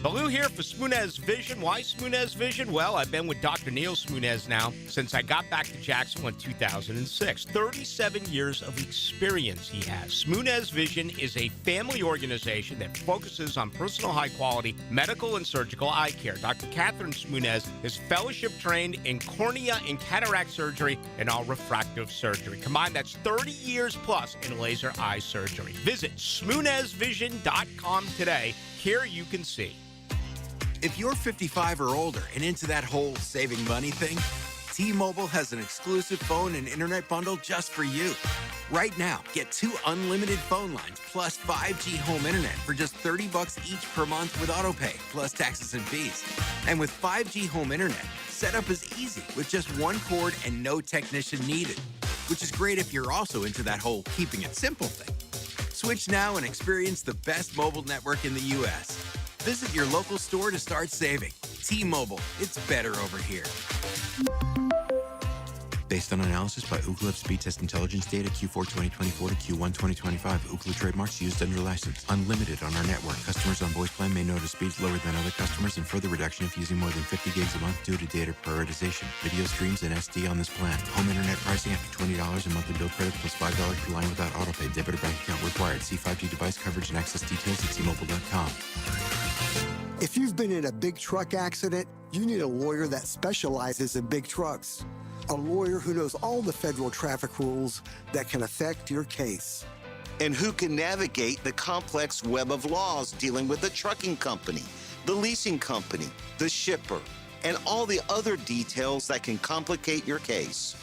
Ballou here for Smunez Vision. Why Smunez Vision? Well, I've been with Dr. Neil Smunez now since I got back to Jacksonville in 2006. 37 years of experience he has. Smunez Vision is a family organization that focuses on personal high-quality medical and surgical eye care. Dr. Catherine Smunez is fellowship trained in cornea and cataract surgery and all refractive surgery. Combined, that's 30 years plus in laser eye surgery. Visit SmunezVision.com today. Here you can see. If you're 55 or older and into that whole saving money thing, T-Mobile has an exclusive phone and internet bundle just for you. Right now, get 2 unlimited phone lines plus 5G home internet for just $30 each per month with AutoPay, plus taxes and fees. And with 5G home internet, setup is easy with just 1 cord and no technician needed, which is great if you're also into that whole keeping it simple thing. Switch now and experience the best mobile network in the U.S. Visit your local store to start saving. T-Mobile, it's better over here. Based on analysis by Ookla Speed Test Intelligence data Q4 2024 to Q1 2025. Ookla trademarks used under license. Unlimited on our network. Customers on voice plan may notice speeds lower than other customers and further reduction if using more than 50 gigs a month due to data prioritization. Video streams and SD on this plan. Home internet pricing after $20 a monthly bill credit plus $5 per line without autopay. Debit or bank account required. See 5G device coverage and access details at T-Mobile.com. If you've been in a big truck accident, you need a lawyer that specializes in big trucks. A lawyer who knows all the federal traffic rules that can affect your case. And who can navigate the complex web of laws dealing with the trucking company, the leasing company, the shipper, and all the other details that can complicate your case.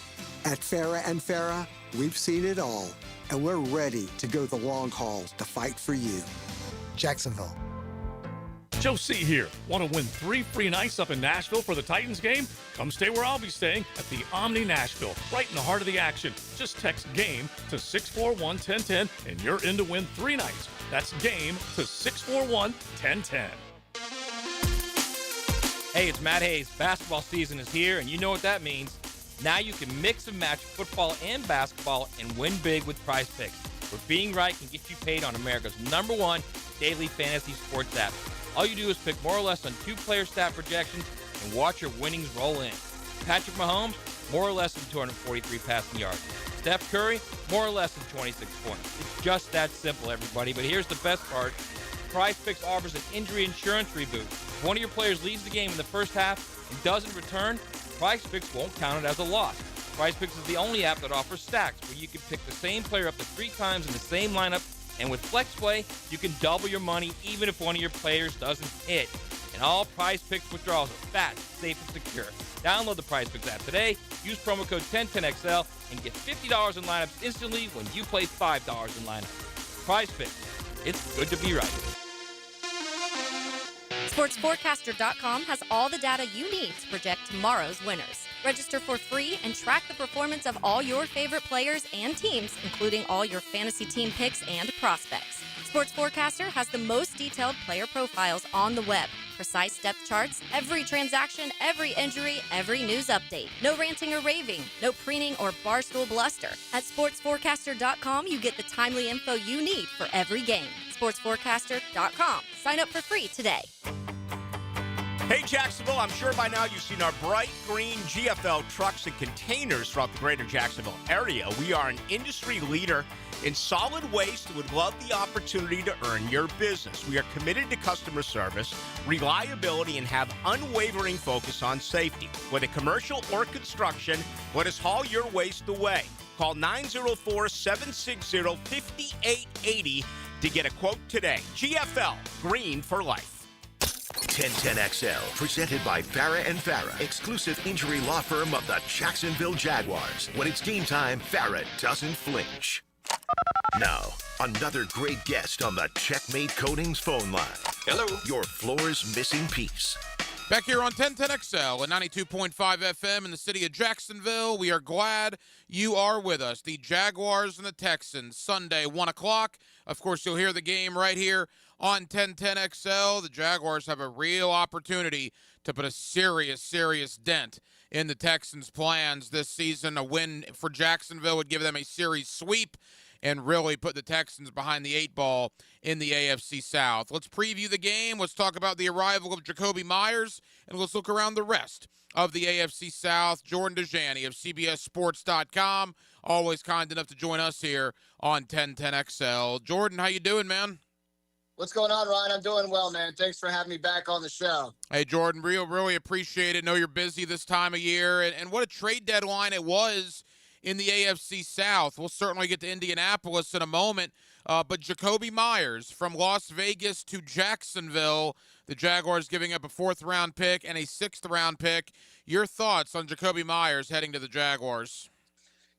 At Farah and Farah, we've seen it all, and we're ready to go the long haul to fight for you. Jacksonville. Joe C. here. Want to win 3 free nights up in Nashville for the Titans game? Come stay where I'll be staying at the Omni Nashville, right in the heart of the action. Just text GAME to 641-1010 and you're in to win 3 nights. That's GAME to 641-1010. Hey, it's Matt Hayes. Basketball season is here, and you know what that means. Now you can mix and match football and basketball and win big with Prize Picks. where being right can get you paid on America's #1 daily fantasy sports app. All you do is pick more or less on 2-player stat projections and watch your winnings roll in. Patrick Mahomes, more or less than 243 passing yards. Steph Curry, more or less than 26 points. It's just that simple, everybody. But here's the best part. PrizePicks offers an injury insurance reboot. If one of your players leaves the game in the first half and doesn't return, PrizePicks won't count it as a loss. PrizePicks is the only app that offers stacks, where you can pick the same player up to 3 times in the same lineup, and with FlexPlay, you can double your money even if one of your players doesn't hit. And all PrizePicks withdrawals are fast, safe, and secure. Download the PrizePicks app today, use promo code 1010XL, and get $50 in lineups instantly when you play $5 in lineups. PrizePicks, it's good to be right. SportsForecaster.com has all the data you need to project tomorrow's winners. Register for free and track the performance of all your favorite players and teams, including all your fantasy team picks and prospects. Sports Forecaster has the most detailed player profiles on the web, precise depth charts, every transaction, every injury, every news update. No ranting or raving, no preening or barstool bluster. At SportsForecaster.com, you get the timely info you need for every game. SportsForecaster.com. Sign up for free today. Hey, Jacksonville, I'm sure by now you've seen our bright green GFL trucks and containers throughout the greater Jacksonville area. We are an industry leader in solid waste and would love the opportunity to earn your business. We are committed to customer service, reliability, and have unwavering focus on safety. Whether commercial or construction, let us haul your waste away. Call 904-760-5880 to get a quote today. GFL, green for life. 1010XL, presented by Farah and Farah, exclusive injury law firm of the Jacksonville Jaguars. When it's game time, Farah doesn't flinch. Now, another great guest on the Checkmate Coatings phone line. Hello. Your floor's missing piece. Back here on 1010XL and 92.5 FM in the city of Jacksonville, we are glad you are with us. The Jaguars and the Texans, Sunday, 1 o'clock. Of course, you'll hear the game right here on 1010XL. The Jaguars have a real opportunity to put a serious dent in the Texans' plans this season. A win for Jacksonville would give them a series sweep and really put the Texans behind the 8 ball in the AFC South. Let's preview the game. Let's talk about the arrival of Jakobi Meyers, and let's look around the rest of the AFC South. Jordan Dejani of CBSSports.com, always kind enough to join us here on 1010XL. Jordan, how you doing, man? What's going on, Ryan? I'm doing well, man. Thanks for having me back on the show. Hey, Jordan, really appreciate it. Know you're busy this time of year, and what a trade deadline it was in the AFC South. We'll certainly get to Indianapolis in a moment, but Jakobi Meyers from Las Vegas to Jacksonville, the Jaguars giving up a 4th-round pick and a 6th-round pick. Your thoughts on Jakobi Meyers heading to the Jaguars?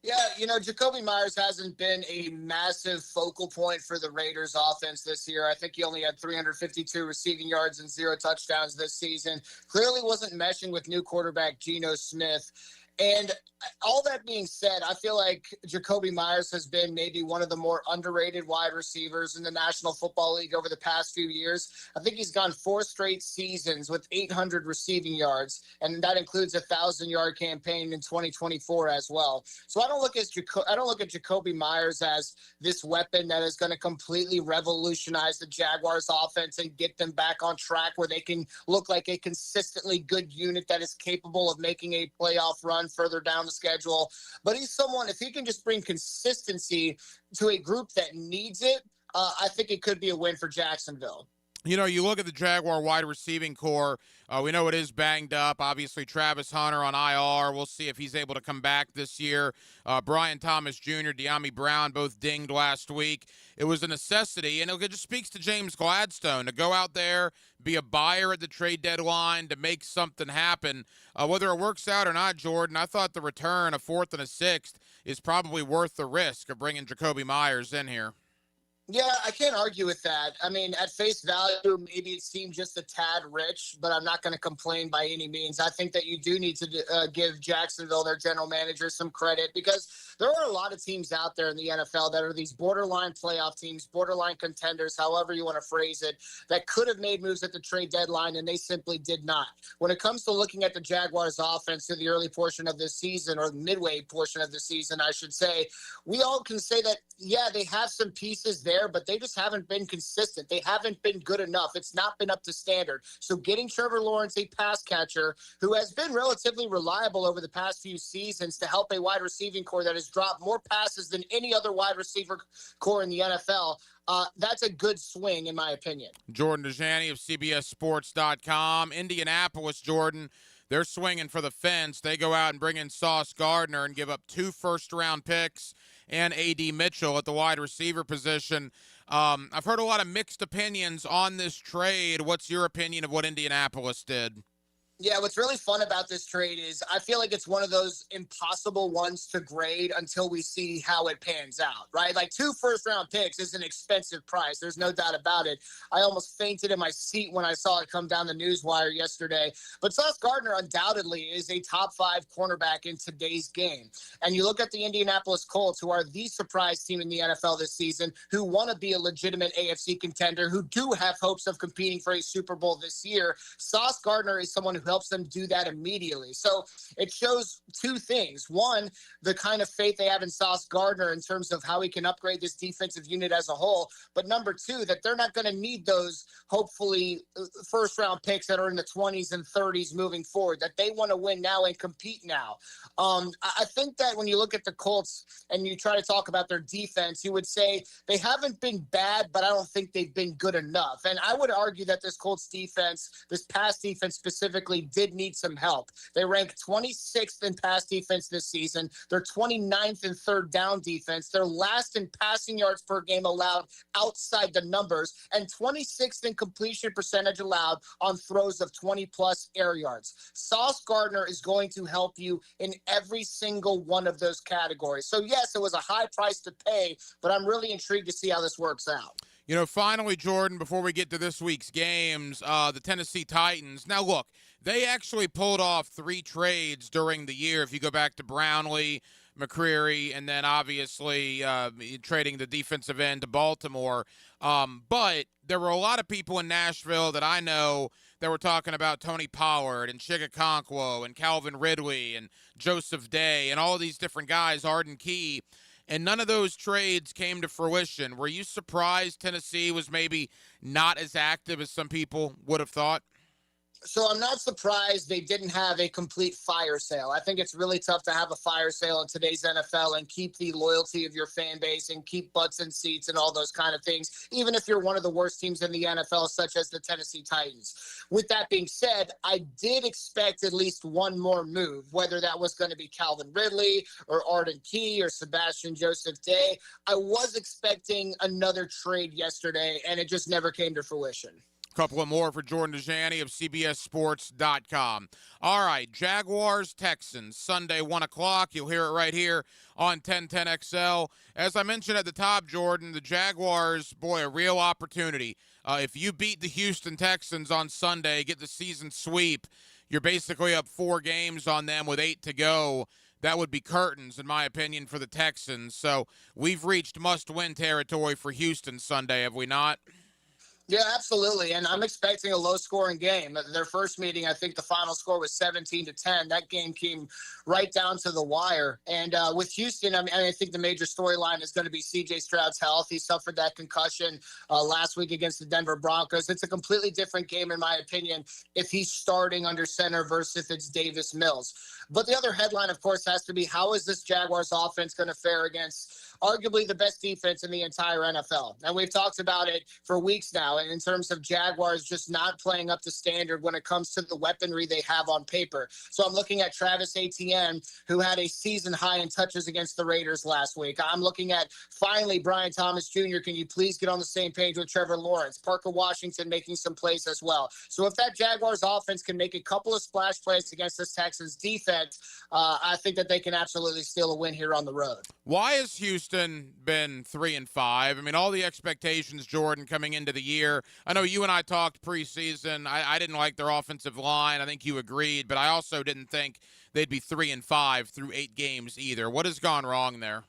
Yeah, Jakobi Meyers hasn't been a massive focal point for the Raiders offense this year. I think he only had 352 receiving yards and 0 touchdowns this season. Clearly wasn't meshing with new quarterback Geno Smith. And all that being said, I feel like Jakobi Meyers has been maybe one of the more underrated wide receivers in the National Football League over the past few years. I think he's gone 4 straight seasons with 800 receiving yards, and that includes a 1,000-yard campaign in 2024 as well. So I don't look at Jakobi Meyers as this weapon that is going to completely revolutionize the Jaguars offense and get them back on track where they can look like a consistently good unit that is capable of making a playoff run further down the schedule. But he's someone, if he can just bring consistency to a group that needs it, I think it could be a win for Jacksonville. You look at the Jaguar wide receiving core. We know it is banged up. Obviously, Travis Hunter on IR. We'll see if he's able to come back this year. Brian Thomas Jr., De'Ami Brown, both dinged last week. It was a necessity, and it just speaks to James Gladstone to go out there, be a buyer at the trade deadline, to make something happen. Whether it works out or not, Jordan, I thought the return, a 4th and a 6th, is probably worth the risk of bringing Jakobi Meyers in here. Yeah, I can't argue with that. I mean, at face value, maybe it seemed just a tad rich, but I'm not going to complain by any means. I think that you do need to give Jacksonville, their general manager, some credit because there are a lot of teams out there in the NFL that are these borderline playoff teams, borderline contenders, however you want to phrase it, that could have made moves at the trade deadline, and they simply did not. When it comes to looking at the Jaguars' offense in the early portion of this season, or the midway portion of the season, I should say, we all can say that, yeah, they have some pieces there, but they just haven't been consistent. They haven't been good enough. It's not been up to standard. So getting Trevor Lawrence, a pass catcher, who has been relatively reliable over the past few seasons to help a wide receiving core that has dropped more passes than any other wide receiver core in the NFL, that's a good swing, in my opinion. Jordan Dejani of CBSSports.com. Indianapolis, Jordan, they're swinging for the fence. They go out and bring in Sauce Gardner and give up 2 first-round picks and A.D. Mitchell at the wide receiver position. I've heard a lot of mixed opinions on this trade. What's your opinion of what Indianapolis did? Yeah, what's really fun about this trade is I feel like it's one of those impossible ones to grade until we see how it pans out, right? Like 2 first-round picks is an expensive price. There's no doubt about it. I almost fainted in my seat when I saw it come down the newswire yesterday. But Sauce Gardner undoubtedly is a top 5 cornerback in today's game. And you look at the Indianapolis Colts, who are the surprise team in the NFL this season, who want to be a legitimate AFC contender, who do have hopes of competing for a Super Bowl this year. Sauce Gardner is someone who helps them do that immediately. So it shows 2 things. One, the kind of faith they have in Sauce Gardner in terms of how he can upgrade this defensive unit as a whole. But number 2, that they're not going to need those, hopefully, first-round picks that are in the 20s and 30s moving forward, that they want to win now and compete now. I think that when you look at the Colts and you try to talk about their defense, you would say they haven't been bad, but I don't think they've been good enough. And I would argue that this Colts defense, this pass defense specifically, did need some help. They rank 26th in pass defense this season. They're 29th in third down defense. They're last in passing yards per game allowed outside the numbers, and 26th in completion percentage allowed on throws of 20-plus air yards. Sauce Gardner is going to help you in every single one of those categories. So, yes, it was a high price to pay, but I'm really intrigued to see how this works out. You know, finally, Jordan, before we get to this week's games, the Tennessee Titans. Now, look, they actually pulled off 3 trades during the year. If you go back to Brownlee, McCreary, and then obviously trading the defensive end to Baltimore. But there were a lot of people in Nashville that I know that were talking about Tony Pollard and Chigakonkwo and Calvin Ridley and Joseph Day and all these different guys, Arden Key. And none of those trades came to fruition. Were you surprised Tennessee was maybe not as active as some people would have thought? So I'm not surprised they didn't have a complete fire sale. I think it's really tough to have a fire sale in today's NFL and keep the loyalty of your fan base and keep butts in seats and all those kind of things, even if you're one of the worst teams in the NFL, such as the Tennessee Titans. With that being said, I did expect at least one more move, whether that was going to be Calvin Ridley or Arden Key or Sebastian Joseph Day. I was expecting another trade yesterday, and it just never came to fruition. Couple of more for Jordan Dejani of CBSSports.com. All right, Jaguars, Texans, Sunday, 1 o'clock. You'll hear it right here on 1010XL. As I mentioned at the top, Jordan, the Jaguars, boy, a real opportunity. If you beat the Houston Texans on Sunday, get the season sweep, you're basically up 4 games on them with 8 to go. That would be curtains, in my opinion, for the Texans. So we've reached must-win territory for Houston Sunday, have we not? Yeah, absolutely. And I'm expecting a low-scoring game. Their first meeting, I think the final score was 17-10. That game came right down to the wire. And with Houston, I think the major storyline is going to be C.J. Stroud's health. He suffered that concussion last week against the Denver Broncos. It's a completely different game, in my opinion, if he's starting under center versus if it's Davis Mills. But the other headline, of course, has to be how is this Jaguars offense going to fare against arguably the best defense in the entire NFL. And we've talked about it for weeks now in terms of Jaguars just not playing up to standard when it comes to the weaponry they have on paper. So I'm looking at Travis Etienne, who had a season high in touches against the Raiders last week. I'm looking at, finally, Brian Thomas Jr. Can you please get on the same page with Trevor Lawrence? Parker Washington making some plays as well. So if that Jaguars offense can make a couple of splash plays against this Texans defense, I think that they can absolutely steal a win here on the road. Why is Houston Houston been 3-5? I mean, all the expectations, Jordan, coming into the year. I know you and I talked preseason. I didn't like their offensive line. I think you agreed, but I also didn't think they'd be 3-5 through 8 games either. What has gone wrong there?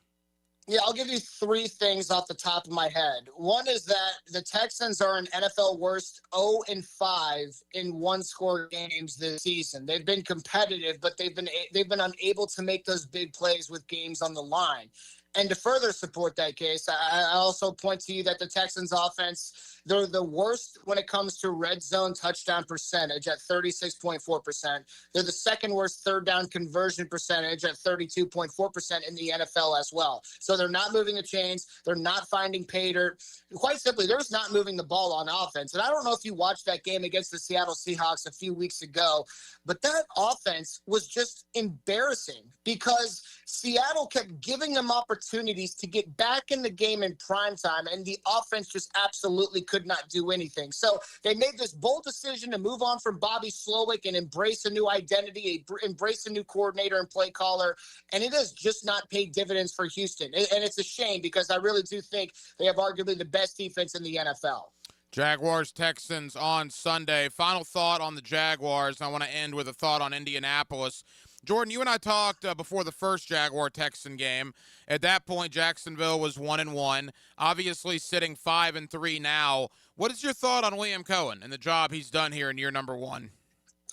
Yeah, I'll give you 3 things off the top of my head. One is that the Texans are an NFL worst 0-5 in one-score games this season. They've been competitive, but they've been unable to make those big plays with games on the line. And to further support that case, I also point to you that the Texans offense, they're the worst when it comes to red zone touchdown percentage at 36.4%. They're the second worst third down conversion percentage at 32.4% in the NFL as well. So they're not moving the chains. They're not finding pay dirt. Quite simply, they're just not moving the ball on offense. And I don't know if you watched that game against the Seattle Seahawks a few weeks ago, but that offense was just embarrassing because Seattle kept giving them opportunities to get back in the game in prime time, and the offense just absolutely could not do anything. So they made this bold decision to move on from Bobby Slowick and embrace a new identity, embrace a new coordinator and play caller, and it has just not paid dividends for Houston. And it's a shame because I really do think they have arguably the best defense in the NFL. Jaguars-Texans on Sunday. Final thought on the Jaguars. I want to end with a thought on Indianapolis. Jordan, you and I talked before the first Jaguar-Texan game. At that point, Jacksonville was 1-1. Obviously sitting 5-3 now. What is your thought on Liam Cohen and the job he's done here in year number 1?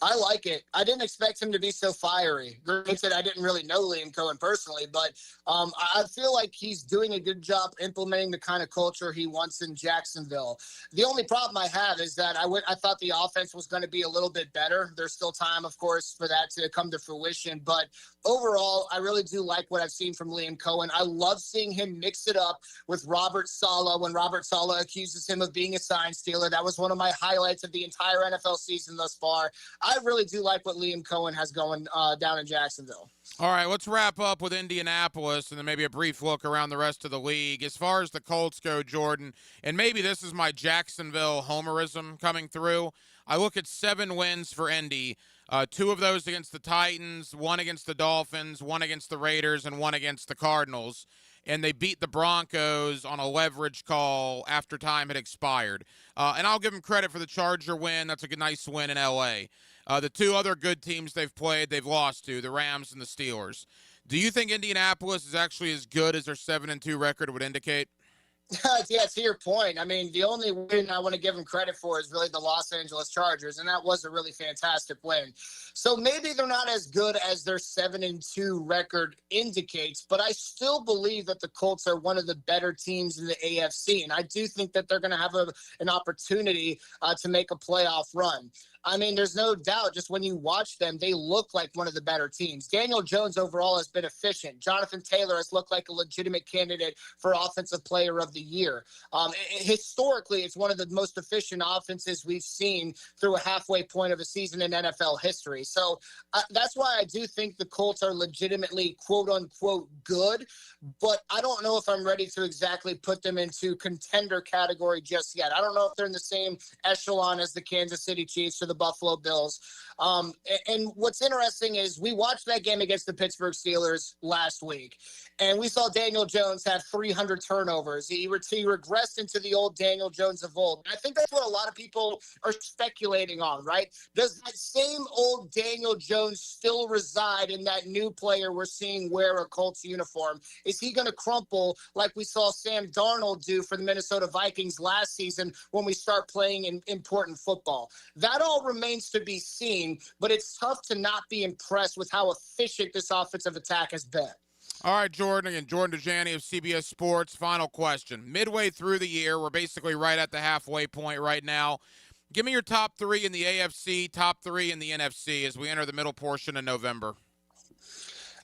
I like it. I didn't expect him to be so fiery. Granted, I didn't really know Liam Cohen personally, but I feel like he's doing a good job implementing the kind of culture he wants in Jacksonville. The only problem I have is that I thought the offense was going to be a little bit better. There's still time, of course, for that to come to fruition. But overall, I really do like what I've seen from Liam Cohen. I love seeing him mix it up with Robert Saleh when Robert Saleh accuses him of being a sign stealer. That was one of my highlights of the entire NFL season thus far. I really do like what Liam Cohen has going down in Jacksonville. All right, let's wrap up with Indianapolis and then maybe a brief look around the rest of the league. As far as the Colts go, Jordan, and maybe this is my Jacksonville homerism coming through, I look at 7 wins for Indy, 2 of those against the Titans, 1 against the Dolphins, 1 against the Raiders, and 1 against the Cardinals. And they beat the Broncos on a leverage call after time had expired. And I'll give them credit for the Charger win. That's a nice win in L.A. The 2 other good teams they've played, they've lost to, the Rams and the Steelers. Do you think Indianapolis is actually as good as their 7-2 record would indicate? Yeah, to your point. I mean, the only win I want to give them credit for is really the Los Angeles Chargers, and that was a really fantastic win. So maybe they're not as good as their 7-2 record indicates, but I still believe that the Colts are one of the better teams in the AFC, and I do think that they're going to have an opportunity to make a playoff run. I mean, there's no doubt, just when you watch them, they look like one of the better teams. Daniel Jones overall has been efficient. Jonathan Taylor has looked like a legitimate candidate for Offensive Player of the Year. Historically, it's one of the most efficient offenses we've seen through a halfway point of a season in NFL history. So that's why I do think the Colts are legitimately quote-unquote good, but I don't know if I'm ready to exactly put them into contender category just yet. I don't know if they're in the same echelon as the Kansas City Chiefs or the Buffalo Bills. And what's interesting is we watched that game against the Pittsburgh Steelers last week, and we saw Daniel Jones have 300 turnovers. He regressed into the old Daniel Jones of old. And I think that's what a lot of people are speculating on, right? Does that same old Daniel Jones still reside in that new player we're seeing wear a Colts uniform? Is he going to crumple like we saw Sam Darnold do for the Minnesota Vikings last season when we start playing in important football? That all remains to be seen, but it's tough to not be impressed with how efficient this offensive attack has been. All right, Jordan, and Jordan Dejani of CBS Sports. Final question. Midway through the year, we're basically right at the halfway point right now. Give me your top 3 in the AFC, top 3 in the NFC as we enter the middle portion of November.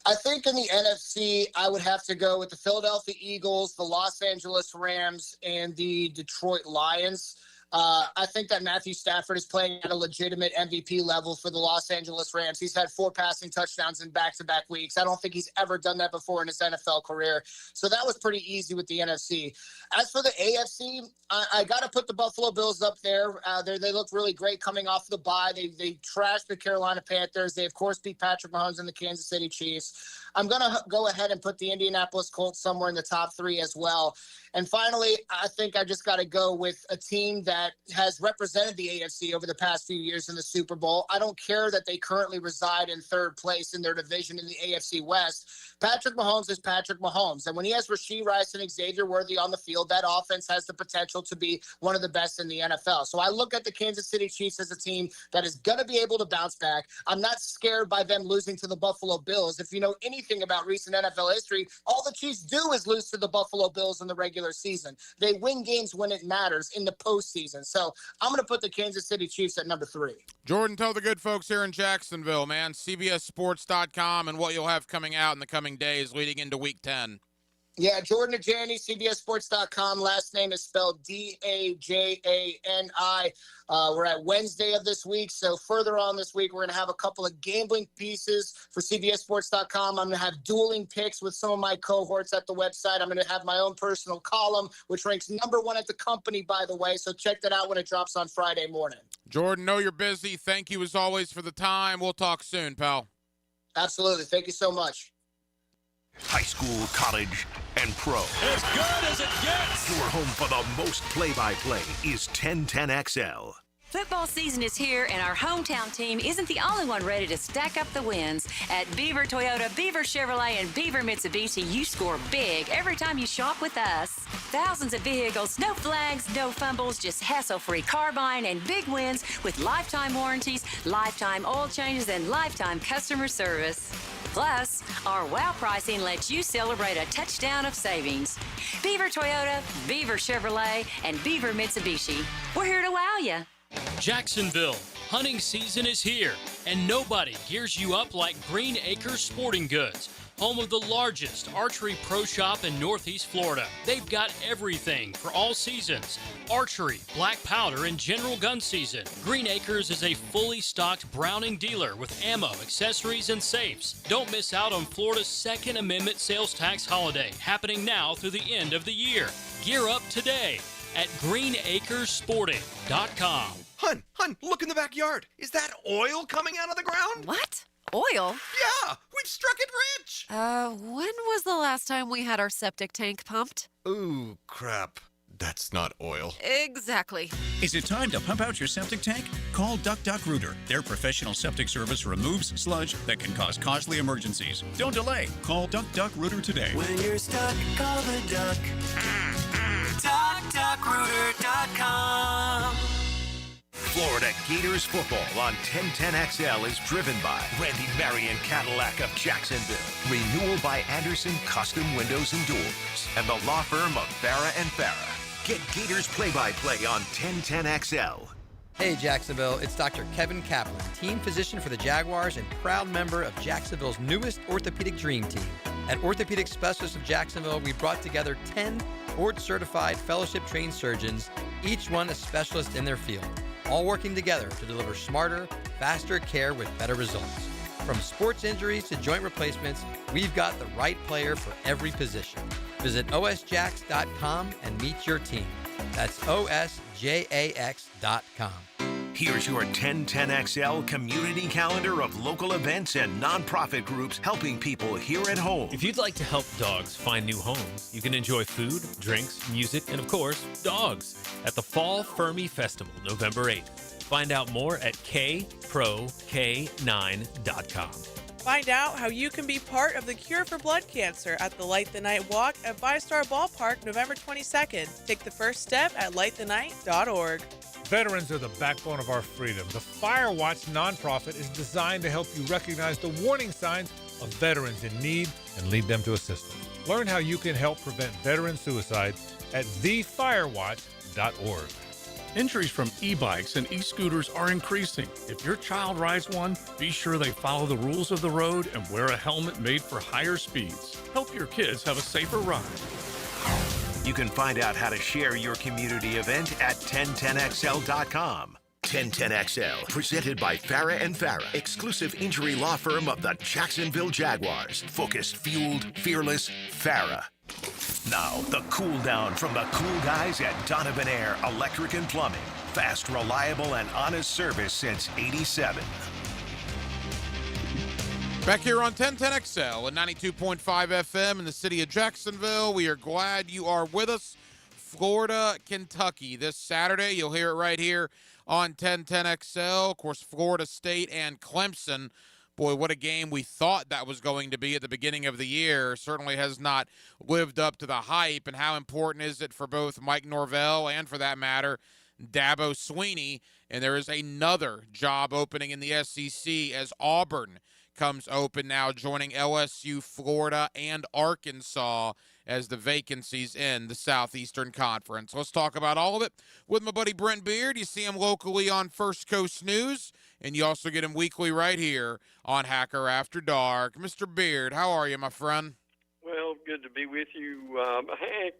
I think in the NFC, I would have to go with the Philadelphia Eagles, the Los Angeles Rams, and the Detroit Lions. I think that Matthew Stafford is playing at a legitimate MVP level for the Los Angeles Rams. He's had 4 passing touchdowns in back-to-back weeks. I don't think he's ever done that before in his NFL career. So that was pretty easy with the NFC. As for the AFC, I got to put the Buffalo Bills up there. They look really great coming off the bye. They trashed the Carolina Panthers. They, of course, beat Patrick Mahomes and the Kansas City Chiefs. I'm going to go ahead and put the Indianapolis Colts somewhere in the top 3 as well. And finally, I think I just got to go with a team that has represented the AFC over the past few years in the Super Bowl. I don't care that they currently reside in 3rd place in their division in the AFC West. Patrick Mahomes is Patrick Mahomes. And when he has Rashee Rice and Xavier Worthy on the field, that offense has the potential to be one of the best in the NFL. So I look at the Kansas City Chiefs as a team that is going to be able to bounce back. I'm not scared by them losing to the Buffalo Bills. If you know anything about recent NFL history, all the Chiefs do is lose to the Buffalo Bills in the regular season. They win games when it matters in the postseason. So I'm going to put the Kansas City Chiefs at number 3. Jordan, tell the good folks here in Jacksonville, man, CBSSports.com and what you'll have coming out in the coming days leading into Week 10. Yeah, Jordan Ajani, CBSSports.com. Last name is spelled Dajani. We're at Wednesday of this week. So further on this week, we're going to have a couple of gambling pieces for CBSSports.com. I'm going to have dueling picks with some of my cohorts at the website. I'm going to have my own personal column, which ranks number 1 at the company, by the way. So check that out when it drops on Friday morning. Jordan, know you're busy. Thank you as always for the time. We'll talk soon, pal. Absolutely. Thank you so much. High school, college, and pro. As good as it gets. Your home for the most play-by-play is 1010XL. Football season is here, and our hometown team isn't the only one ready to stack up the wins. At Beaver Toyota, Beaver Chevrolet, and Beaver Mitsubishi, you score big every time you shop with us. Thousands of vehicles, no flags, no fumbles, just hassle-free car buying and big wins with lifetime warranties, lifetime oil changes, and lifetime customer service. Plus, our wow pricing lets you celebrate a touchdown of savings. Beaver Toyota, Beaver Chevrolet, and Beaver Mitsubishi. We're here to wow you. Jacksonville, hunting season is here, and nobody gears you up like Green Acres Sporting Goods, home of the largest archery pro shop in Northeast Florida. They've got everything for all seasons: archery, black powder, and general gun season. Green Acres is a fully stocked Browning dealer with ammo, accessories, and safes. Don't miss out on Florida's Second Amendment sales tax holiday, happening now through the end of the year. Gear up today at greenacresporting.com. Hun, look in the backyard. Is that oil coming out of the ground? What? Oil? Yeah, we've struck it rich. When was the last time we had our septic tank pumped? Ooh, crap. That's not oil. Exactly. Is it time to pump out your septic tank? Call Duck Duck Rooter. Their professional septic service removes sludge that can cause costly emergencies. Don't delay. Call Duck Duck Rooter today. When you're stuck, call the duck. DuckDuckRooter.com. Florida Gators football on 1010XL is driven by Randy Marion Cadillac of Jacksonville, Renewal by Anderson Custom Windows and Doors, and the law firm of Farah and Farah. Get Gators play-by-play on 1010XL. Hey Jacksonville, it's Dr. Kevin Kaplan, team physician for the Jaguars and proud member of Jacksonville's newest orthopedic dream team. At Orthopedic Specialists of Jacksonville, we brought together 10 board-certified, fellowship-trained surgeons, each one a specialist in their field, all working together to deliver smarter, faster care with better results. From sports injuries to joint replacements, we've got the right player for every position. Visit osjax.com and meet your team. That's osjax.com. Here's your 1010XL community calendar of local events and nonprofit groups helping people here at home. If you'd like to help dogs find new homes, you can enjoy food, drinks, music, and of course, dogs at the Fall Fermi Festival, November 8th. Find out more at kprok9.com. Find out how you can be part of the cure for blood cancer at the Light the Night Walk at ViStar Ballpark, November 22nd. Take the first step at lightthenight.org. Veterans are the backbone of our freedom. The Firewatch nonprofit is designed to help you recognize the warning signs of veterans in need and lead them to assistance. Learn how you can help prevent veteran suicide at thefirewatch.org. Injuries from e-bikes and e-scooters are increasing. If your child rides one, be sure they follow the rules of the road and wear a helmet made for higher speeds. Help your kids have a safer ride. You can find out how to share your community event at 1010XL.com. 1010XL, presented by Farah and Farah, exclusive injury law firm of the Jacksonville Jaguars. Focused, fueled, fearless, Farah. Now, the cool down from the cool guys at Donovan Air Electric and Plumbing. Fast, reliable, and honest service since '87. Back here on 1010XL and 92.5 FM in the city of Jacksonville. We are glad you are with us. Florida, Kentucky this Saturday. You'll hear it right here on 1010XL. Of course, Florida State and Clemson. Boy, what a game we thought that was going to be at the beginning of the year. Certainly has not lived up to the hype. And how important is it for both Mike Norvell and, for that matter, Dabo Swinney? And there is another job opening in the SEC as Auburn comes open now, joining LSU, Florida, and Arkansas as the vacancies in the Southeastern Conference. Let's talk about all of it with my buddy Brent Beard. You see him locally on First Coast News, and you also get him weekly right here on Hacker After Dark. Mr. Beard, how are you, my friend? Well, good to be with you. Heck,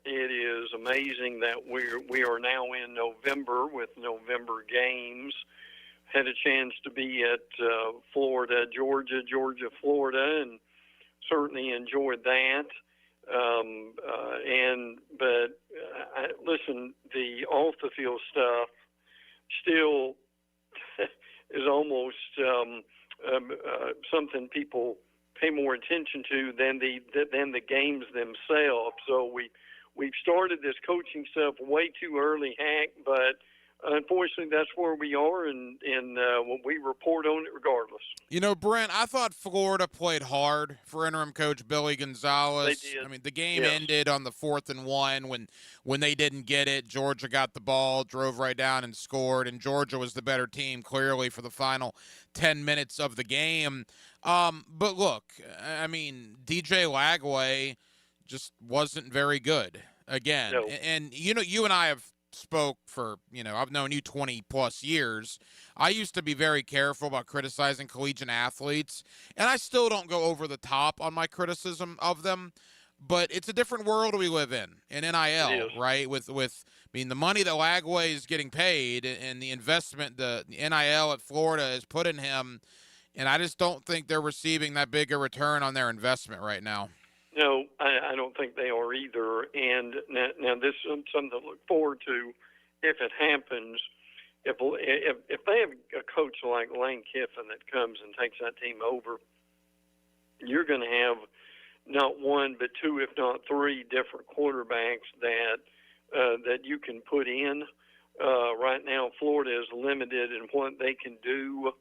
it is amazing that we are now in November with November games. Had a chance to be at Florida, Georgia, Florida, and certainly enjoyed that. Listen, the off the field stuff still is almost something people pay more attention to than the games themselves. So we've started this coaching stuff way too early, Hack, but unfortunately, that's where we are, and we report on it regardless. You know, Brent, I thought Florida played hard for interim coach Billy Gonzalez. They did. I mean, the game ended on the 4th and 1 when they didn't get it. Georgia got the ball, drove right down and scored, and Georgia was the better team, clearly, for the final 10 minutes of the game. But look, I mean, DJ Lagway just wasn't very good again. No. And, you know, you and I have spoke for, I've known you 20 plus years. I used to be very careful about criticizing collegiate athletes, and I still don't go over the top on my criticism of them, but it's a different world we live in NIL, right? With the money that Lagway is getting paid and the investment the NIL at Florida has put in him, and I just don't think they're receiving that big a return on their investment right now. No, I don't think they are either. And now this is something to look forward to if it happens. If they have a coach like Lane Kiffin that comes and takes that team over, you're going to have not one but two, if not three, different quarterbacks that you can put in. Right now, Florida is limited in what they can do.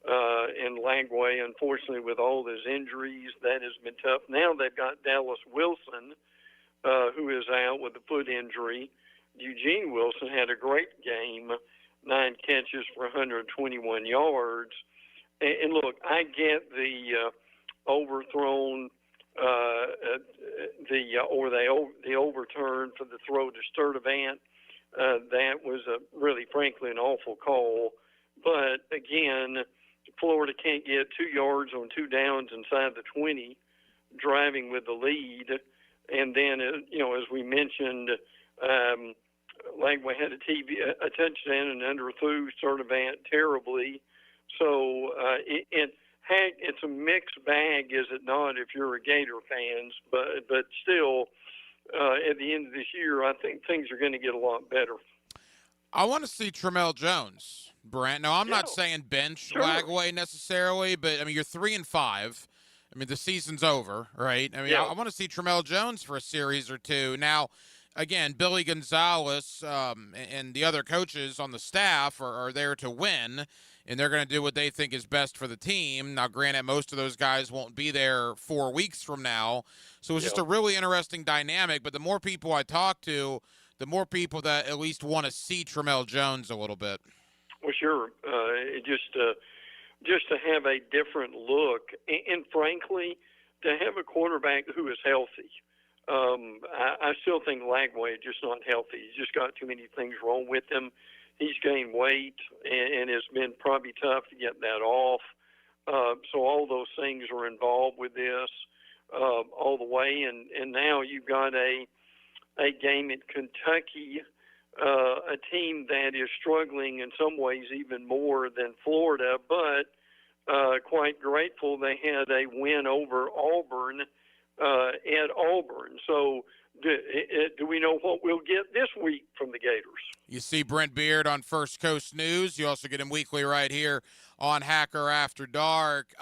And Lagway, unfortunately, with all his injuries, that has been tough. Now they've got Dallas Wilson, who is out with a foot injury. Eugene Wilson had a great game, 9 catches for 121 yards. And look, I get the overthrown, the overturn for the throw to Sturdivant. That was really, frankly, an awful call. But again, Florida can't get 2 yards on 2 downs inside the 20, driving with the lead. And then, as we mentioned, Lagway had a touchdown and underthrew Sturdivant terribly. So it's a mixed bag, is it not, if you're a Gator fans? But still, at the end of this year, I think things are going to get a lot better. I want to see Tramel Jones, Brent. Now, I'm not saying bench Lagway necessarily, but, I mean, you're 3-5. I mean, the season's over, right? I mean, I want to see Tramel Jones for a series or two. Now, again, Billy Gonzalez and the other coaches on the staff are there to win, and they're going to do what they think is best for the team. Now, granted, most of those guys won't be there 4 weeks from now, so it's just a really interesting dynamic. But the more people I talk to, the more people that at least want to see Tramel Jones a little bit. Well, sure. Just to have a different look, and frankly, to have a quarterback who is healthy. I still think Lagway is just not healthy. He's just got too many things wrong with him. He's gained weight, and it's been probably tough to get that off. So all those things are involved with this all the way. And now you've got a a game at Kentucky, a team that is struggling in some ways even more than Florida, but quite grateful they had a win over Auburn at Auburn. So do we know what we'll get this week from the Gators? You see Brent Beard on First Coast News. You also get him weekly right here on Hacker After Dark.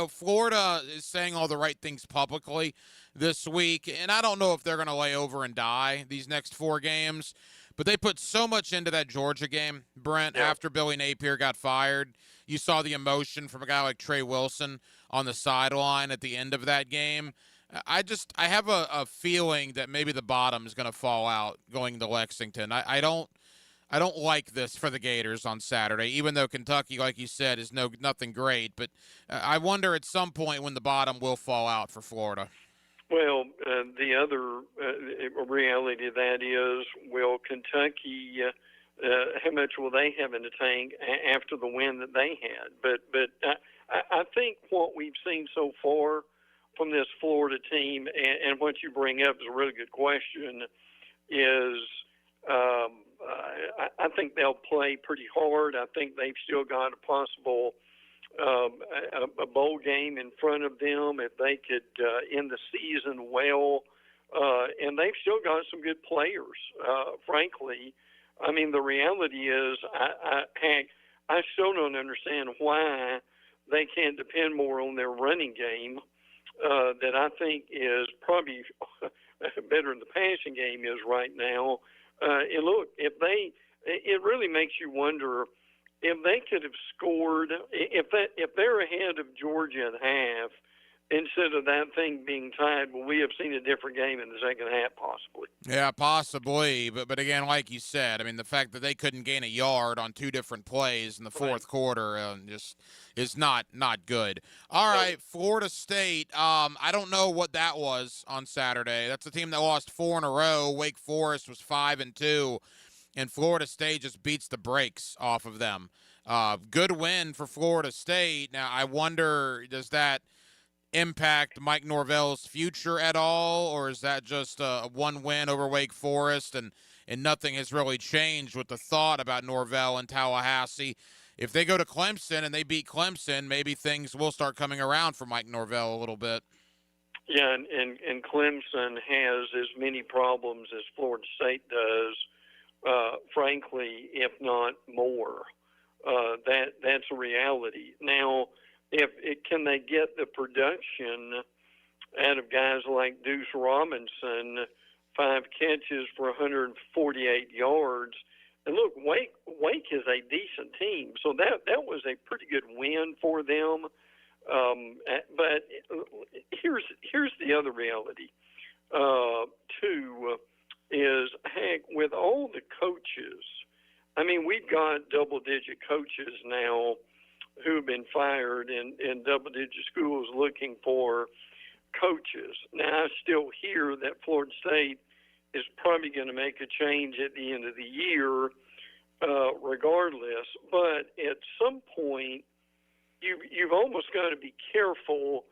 Florida is saying all the right things publicly this week, and I don't know if they're going to lay over and die these next 4 games, but they put so much into that Georgia game, Brent, after Billy Napier got fired. You saw the emotion from a guy like Trey Wilson on the sideline at the end of that game. I have a feeling that maybe the bottom is going to fall out going to Lexington. I don't like this for the Gators on Saturday, even though Kentucky, like you said, is nothing great. But I wonder at some point when the bottom will fall out for Florida. Well, the other reality of that is, will Kentucky, how much will they have in the tank after the win that they had? But I think what we've seen so far from this Florida team, and what you bring up is a really good question, is I think they'll play pretty hard. I think they've still got a possible a bowl game in front of them if they could end the season well. And they've still got some good players, frankly. I mean, the reality is, I still don't understand why they can't depend more on their running game that I think is probably better than the passing game is right now. And look, it really makes you wonder if they could have scored, if they're ahead of Georgia at half, instead of that thing being tied, will we have seen a different game in the second half, possibly? Yeah, possibly. But again, like you said, I mean, the fact that they couldn't gain a yard on 2 different plays in the fourth quarter just is not good. All right, Florida State. I don't know what that was on Saturday. That's a team that lost 4 in a row. Wake Forest was 5-2, and Florida State just beats the brakes off of them. Good win for Florida State. Now, I wonder, does that impact Mike Norvell's future at all, or is that just a 1 win over Wake Forest and nothing has really changed with the thought about Norvell and Tallahassee? If they go to Clemson and they beat Clemson, maybe things will start coming around for Mike Norvell a little bit. Yeah, and Clemson has as many problems as Florida State does, frankly, if not more. That's a reality. Now, can they get the production out of guys like Deuce Robinson, 5 catches for 148 yards? And look, Wake is a decent team, so that was a pretty good win for them. But here's the other reality, too, is, heck, with all the coaches, I mean, we've got double-digit coaches now who have been fired in double-digit schools looking for coaches. Now, I still hear that Florida State is probably going to make a change at the end of the year, regardless. But at some point, you've almost got to be careful,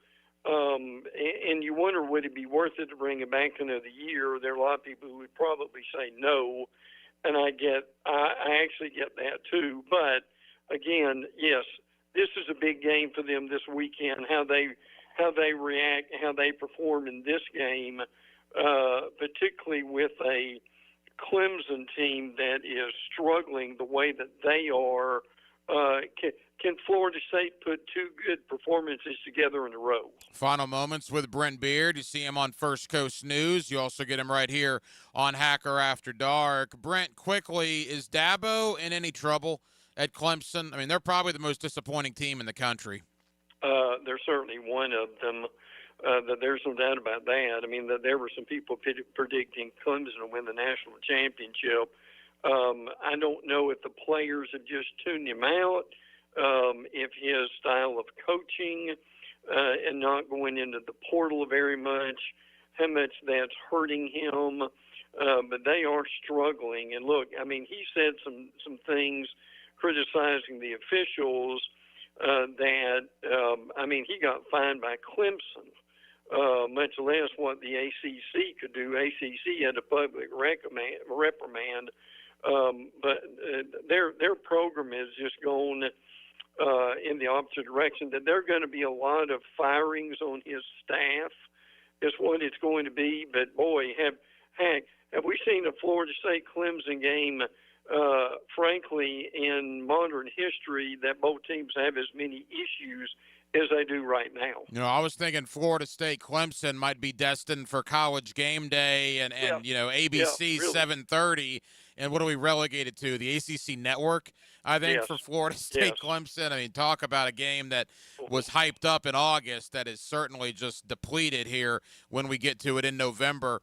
and you wonder, would it be worth it to bring it back another year? There are a lot of people who would probably say no, and I actually get that too. But again, yes, this is a big game for them this weekend. How they react, how they perform in this game, particularly with a Clemson team that is struggling the way that they are. Can Florida State put 2 good performances together in a row? Final moments with Brent Beard. You see him on First Coast News. You also get him right here on Hacker After Dark. Brent, quickly, is Dabo in any trouble at Clemson? I mean, they're probably the most disappointing team in the country. They're certainly one of them. There's no doubt about that. I mean, there were some people predicting Clemson to win the national championship. I don't know if the players have just tuned him out, if his style of coaching and not going into the portal very much, how much that's hurting him. But they are struggling. And look, I mean, he said some things criticizing the officials that, I mean, he got fined by Clemson much less what the ACC could do. ACC had a public reprimand, but their program has just gone in the opposite direction. That there are going to be a lot of firings on his staff, is what it's going to be. But boy, have we seen a Florida State Clemson game? Frankly, in modern history, that both teams have as many issues as they do right now. You know, I was thinking Florida State Clemson might be destined for College Game Day and you know, ABC 7:30. And what are we relegated to? The ACC Network, I think, for Florida State Clemson. I mean, talk about a game that was hyped up in August that is certainly just depleted here when we get to it in November.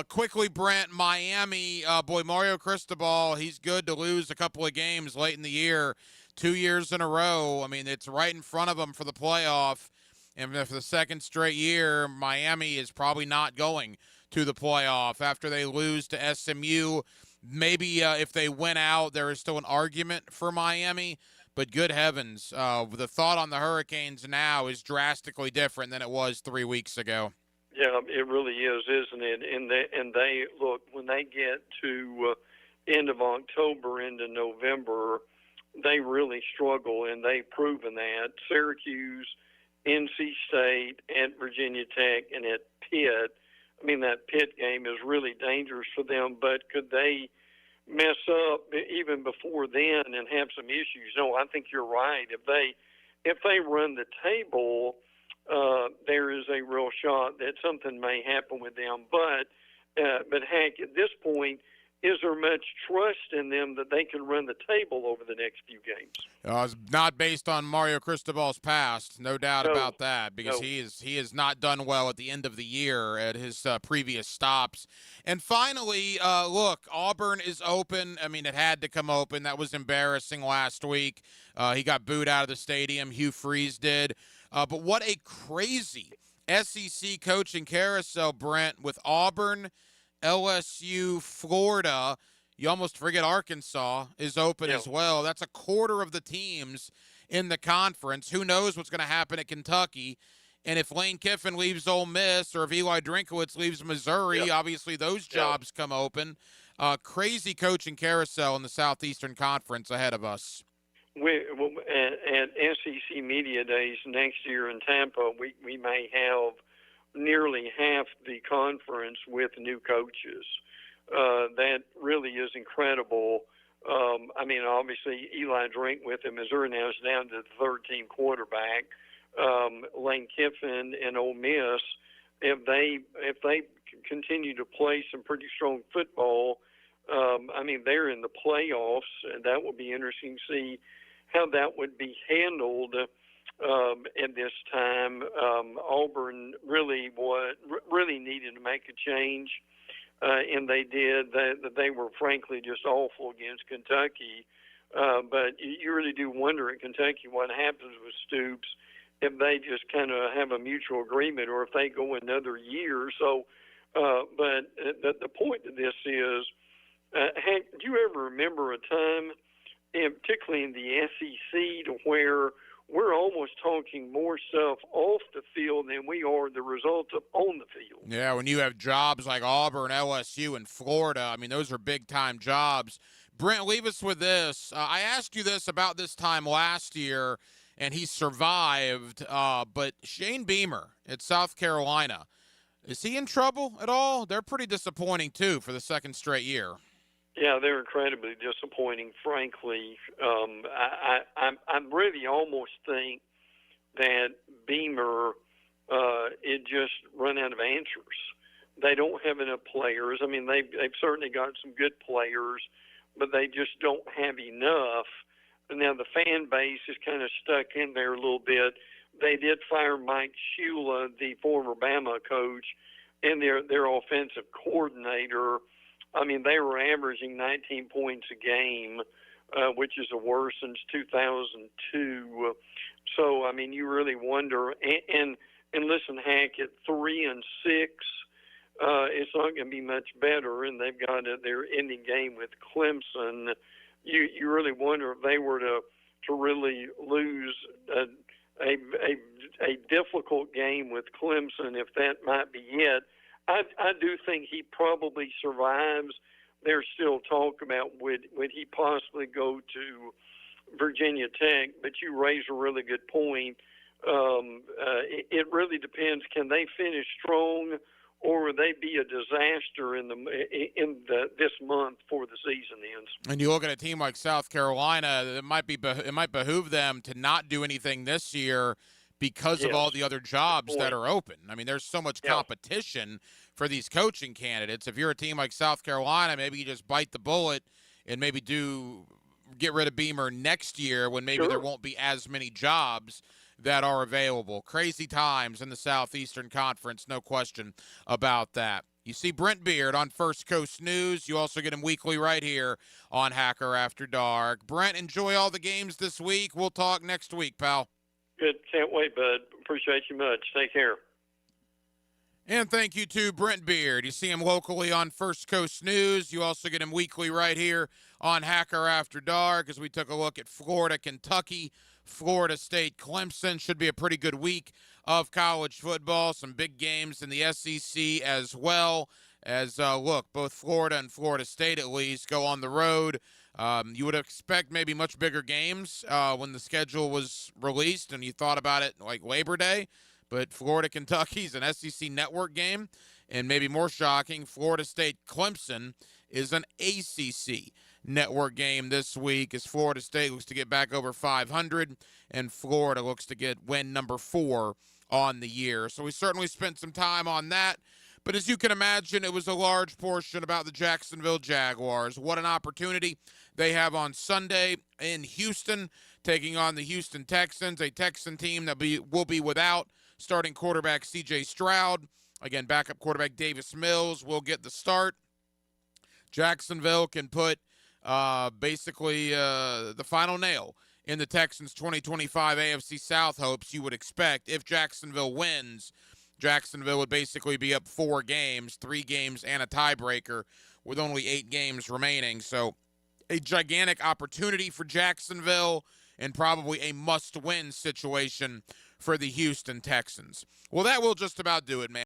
Quickly, Brent, Miami, boy, Mario Cristobal, he's good to lose a couple of games late in the year, 2 years in a row. I mean, it's right in front of them for the playoff. And for the second straight year, Miami is probably not going to the playoff after they lose to SMU. Maybe if they win out, there is still an argument for Miami. But good heavens, the thought on the Hurricanes now is drastically different than it was 3 weeks ago. Yeah, it really is, isn't it? And they look, when they get to end of October into November, they really struggle, and they've proven that. Syracuse, NC State, at Virginia Tech, and at Pitt. I mean, that Pitt game is really dangerous for them, but could they mess up even before then and have some issues? No, I think you're right. If they run the table, there is a real shot that something may happen with them. But heck, at this point, is there much trust in them that they can run the table over the next few games? It's not based on Mario Cristobal's past, no doubt about that, because he has not done well at the end of the year at his previous stops. And finally, look, Auburn is open. I mean, it had to come open. That was embarrassing last week. He got booed out of the stadium. Hugh Freeze did. But what a crazy SEC coaching carousel, Brent, with Auburn, LSU, Florida. You almost forget Arkansas is open as well. That's a quarter of the teams in the conference. Who knows what's going to happen at Kentucky? And if Lane Kiffin leaves Ole Miss or if Eli Drinkowitz leaves Missouri, obviously those jobs come open. Crazy coaching carousel in the Southeastern Conference ahead of us. At SEC Media Days next year in Tampa, we may have nearly half the conference with new coaches. That really is incredible. I mean, obviously, Eli Drinkwitz in Missouri now is down to the third-team quarterback. Lane Kiffin and Ole Miss, if they continue to play some pretty strong football, I mean, they're in the playoffs, and that will be interesting to see how that would be handled. At this time, Auburn really needed to make a change, and they did. They were frankly just awful against Kentucky. But you really do wonder at Kentucky what happens with Stoops if they just kind of have a mutual agreement, or if they go another year. So, but the point of this is, Hank, do you ever remember a time, and particularly in the SEC, to where we're almost talking more stuff off the field than we are the result of on the field? Yeah, when you have jobs like Auburn, LSU, and Florida, I mean, those are big-time jobs. Brent, leave us with this. I asked you this about this time last year, and he survived, but Shane Beamer at South Carolina, is he in trouble at all? They're pretty disappointing, too, for the second straight year. Yeah, they're incredibly disappointing, frankly. I really almost think that Beamer, it just run out of answers. They don't have enough players. I mean, they've certainly got some good players, but they just don't have enough. Now, the fan base is kind of stuck in there a little bit. They did fire Mike Shula, the former Bama coach, and their offensive coordinator. I mean, they were averaging 19 points a game, which is the worst since 2002. So, I mean, you really wonder. And listen, Hank, at 3-6, it's not going to be much better. And they've got their ending game with Clemson. You really wonder if they were to really lose a difficult game with Clemson, if that might be it. I do think he probably survives. There's still talk about would he possibly go to Virginia Tech, but you raise a really good point. It really depends. Can they finish strong, or will they be a disaster this month before the season ends? And you look at a team like South Carolina, it might behoove them to not do anything this year because of all the other jobs that are open. I mean, there's so much competition for these coaching candidates. If you're a team like South Carolina, maybe you just bite the bullet and maybe get rid of Beamer next year when maybe there won't be as many jobs that are available. Crazy times in the Southeastern Conference, no question about that. You see Brent Beard on First Coast News. You also get him weekly right here on Hacker After Dark. Brent, enjoy all the games this week. We'll talk next week, pal. Good. Can't wait, bud. Appreciate you much. Take care. And thank you to Brent Beard. You see him locally on First Coast News. You also get him weekly right here on Hacker After Dark as we took a look at Florida, Kentucky, Florida State, Clemson. Should be a pretty good week of college football. Some big games in the SEC as well. As, look, both Florida and Florida State at least go on the road. You would expect maybe much bigger games when the schedule was released and you thought about it like Labor Day. But Florida, Kentucky's an SEC network game. And maybe more shocking, Florida State, Clemson is an ACC network game this week as Florida State looks to get back over 500 and Florida looks to get win number 4 on the year. So we certainly spent some time on that. But as you can imagine, it was a large portion about the Jacksonville Jaguars. What an opportunity they have on Sunday in Houston, taking on the Houston Texans, a Texan team that will be without starting quarterback C.J. Stroud. Again, backup quarterback Davis Mills will get the start. Jacksonville can put basically the final nail in the Texans' 2025 AFC South hopes. You would expect if Jacksonville wins, Jacksonville would basically be up 4 games, 3 games and a tiebreaker with only 8 games remaining. So a gigantic opportunity for Jacksonville and probably a must-win situation for the Houston Texans. Well, that will just about do it, man.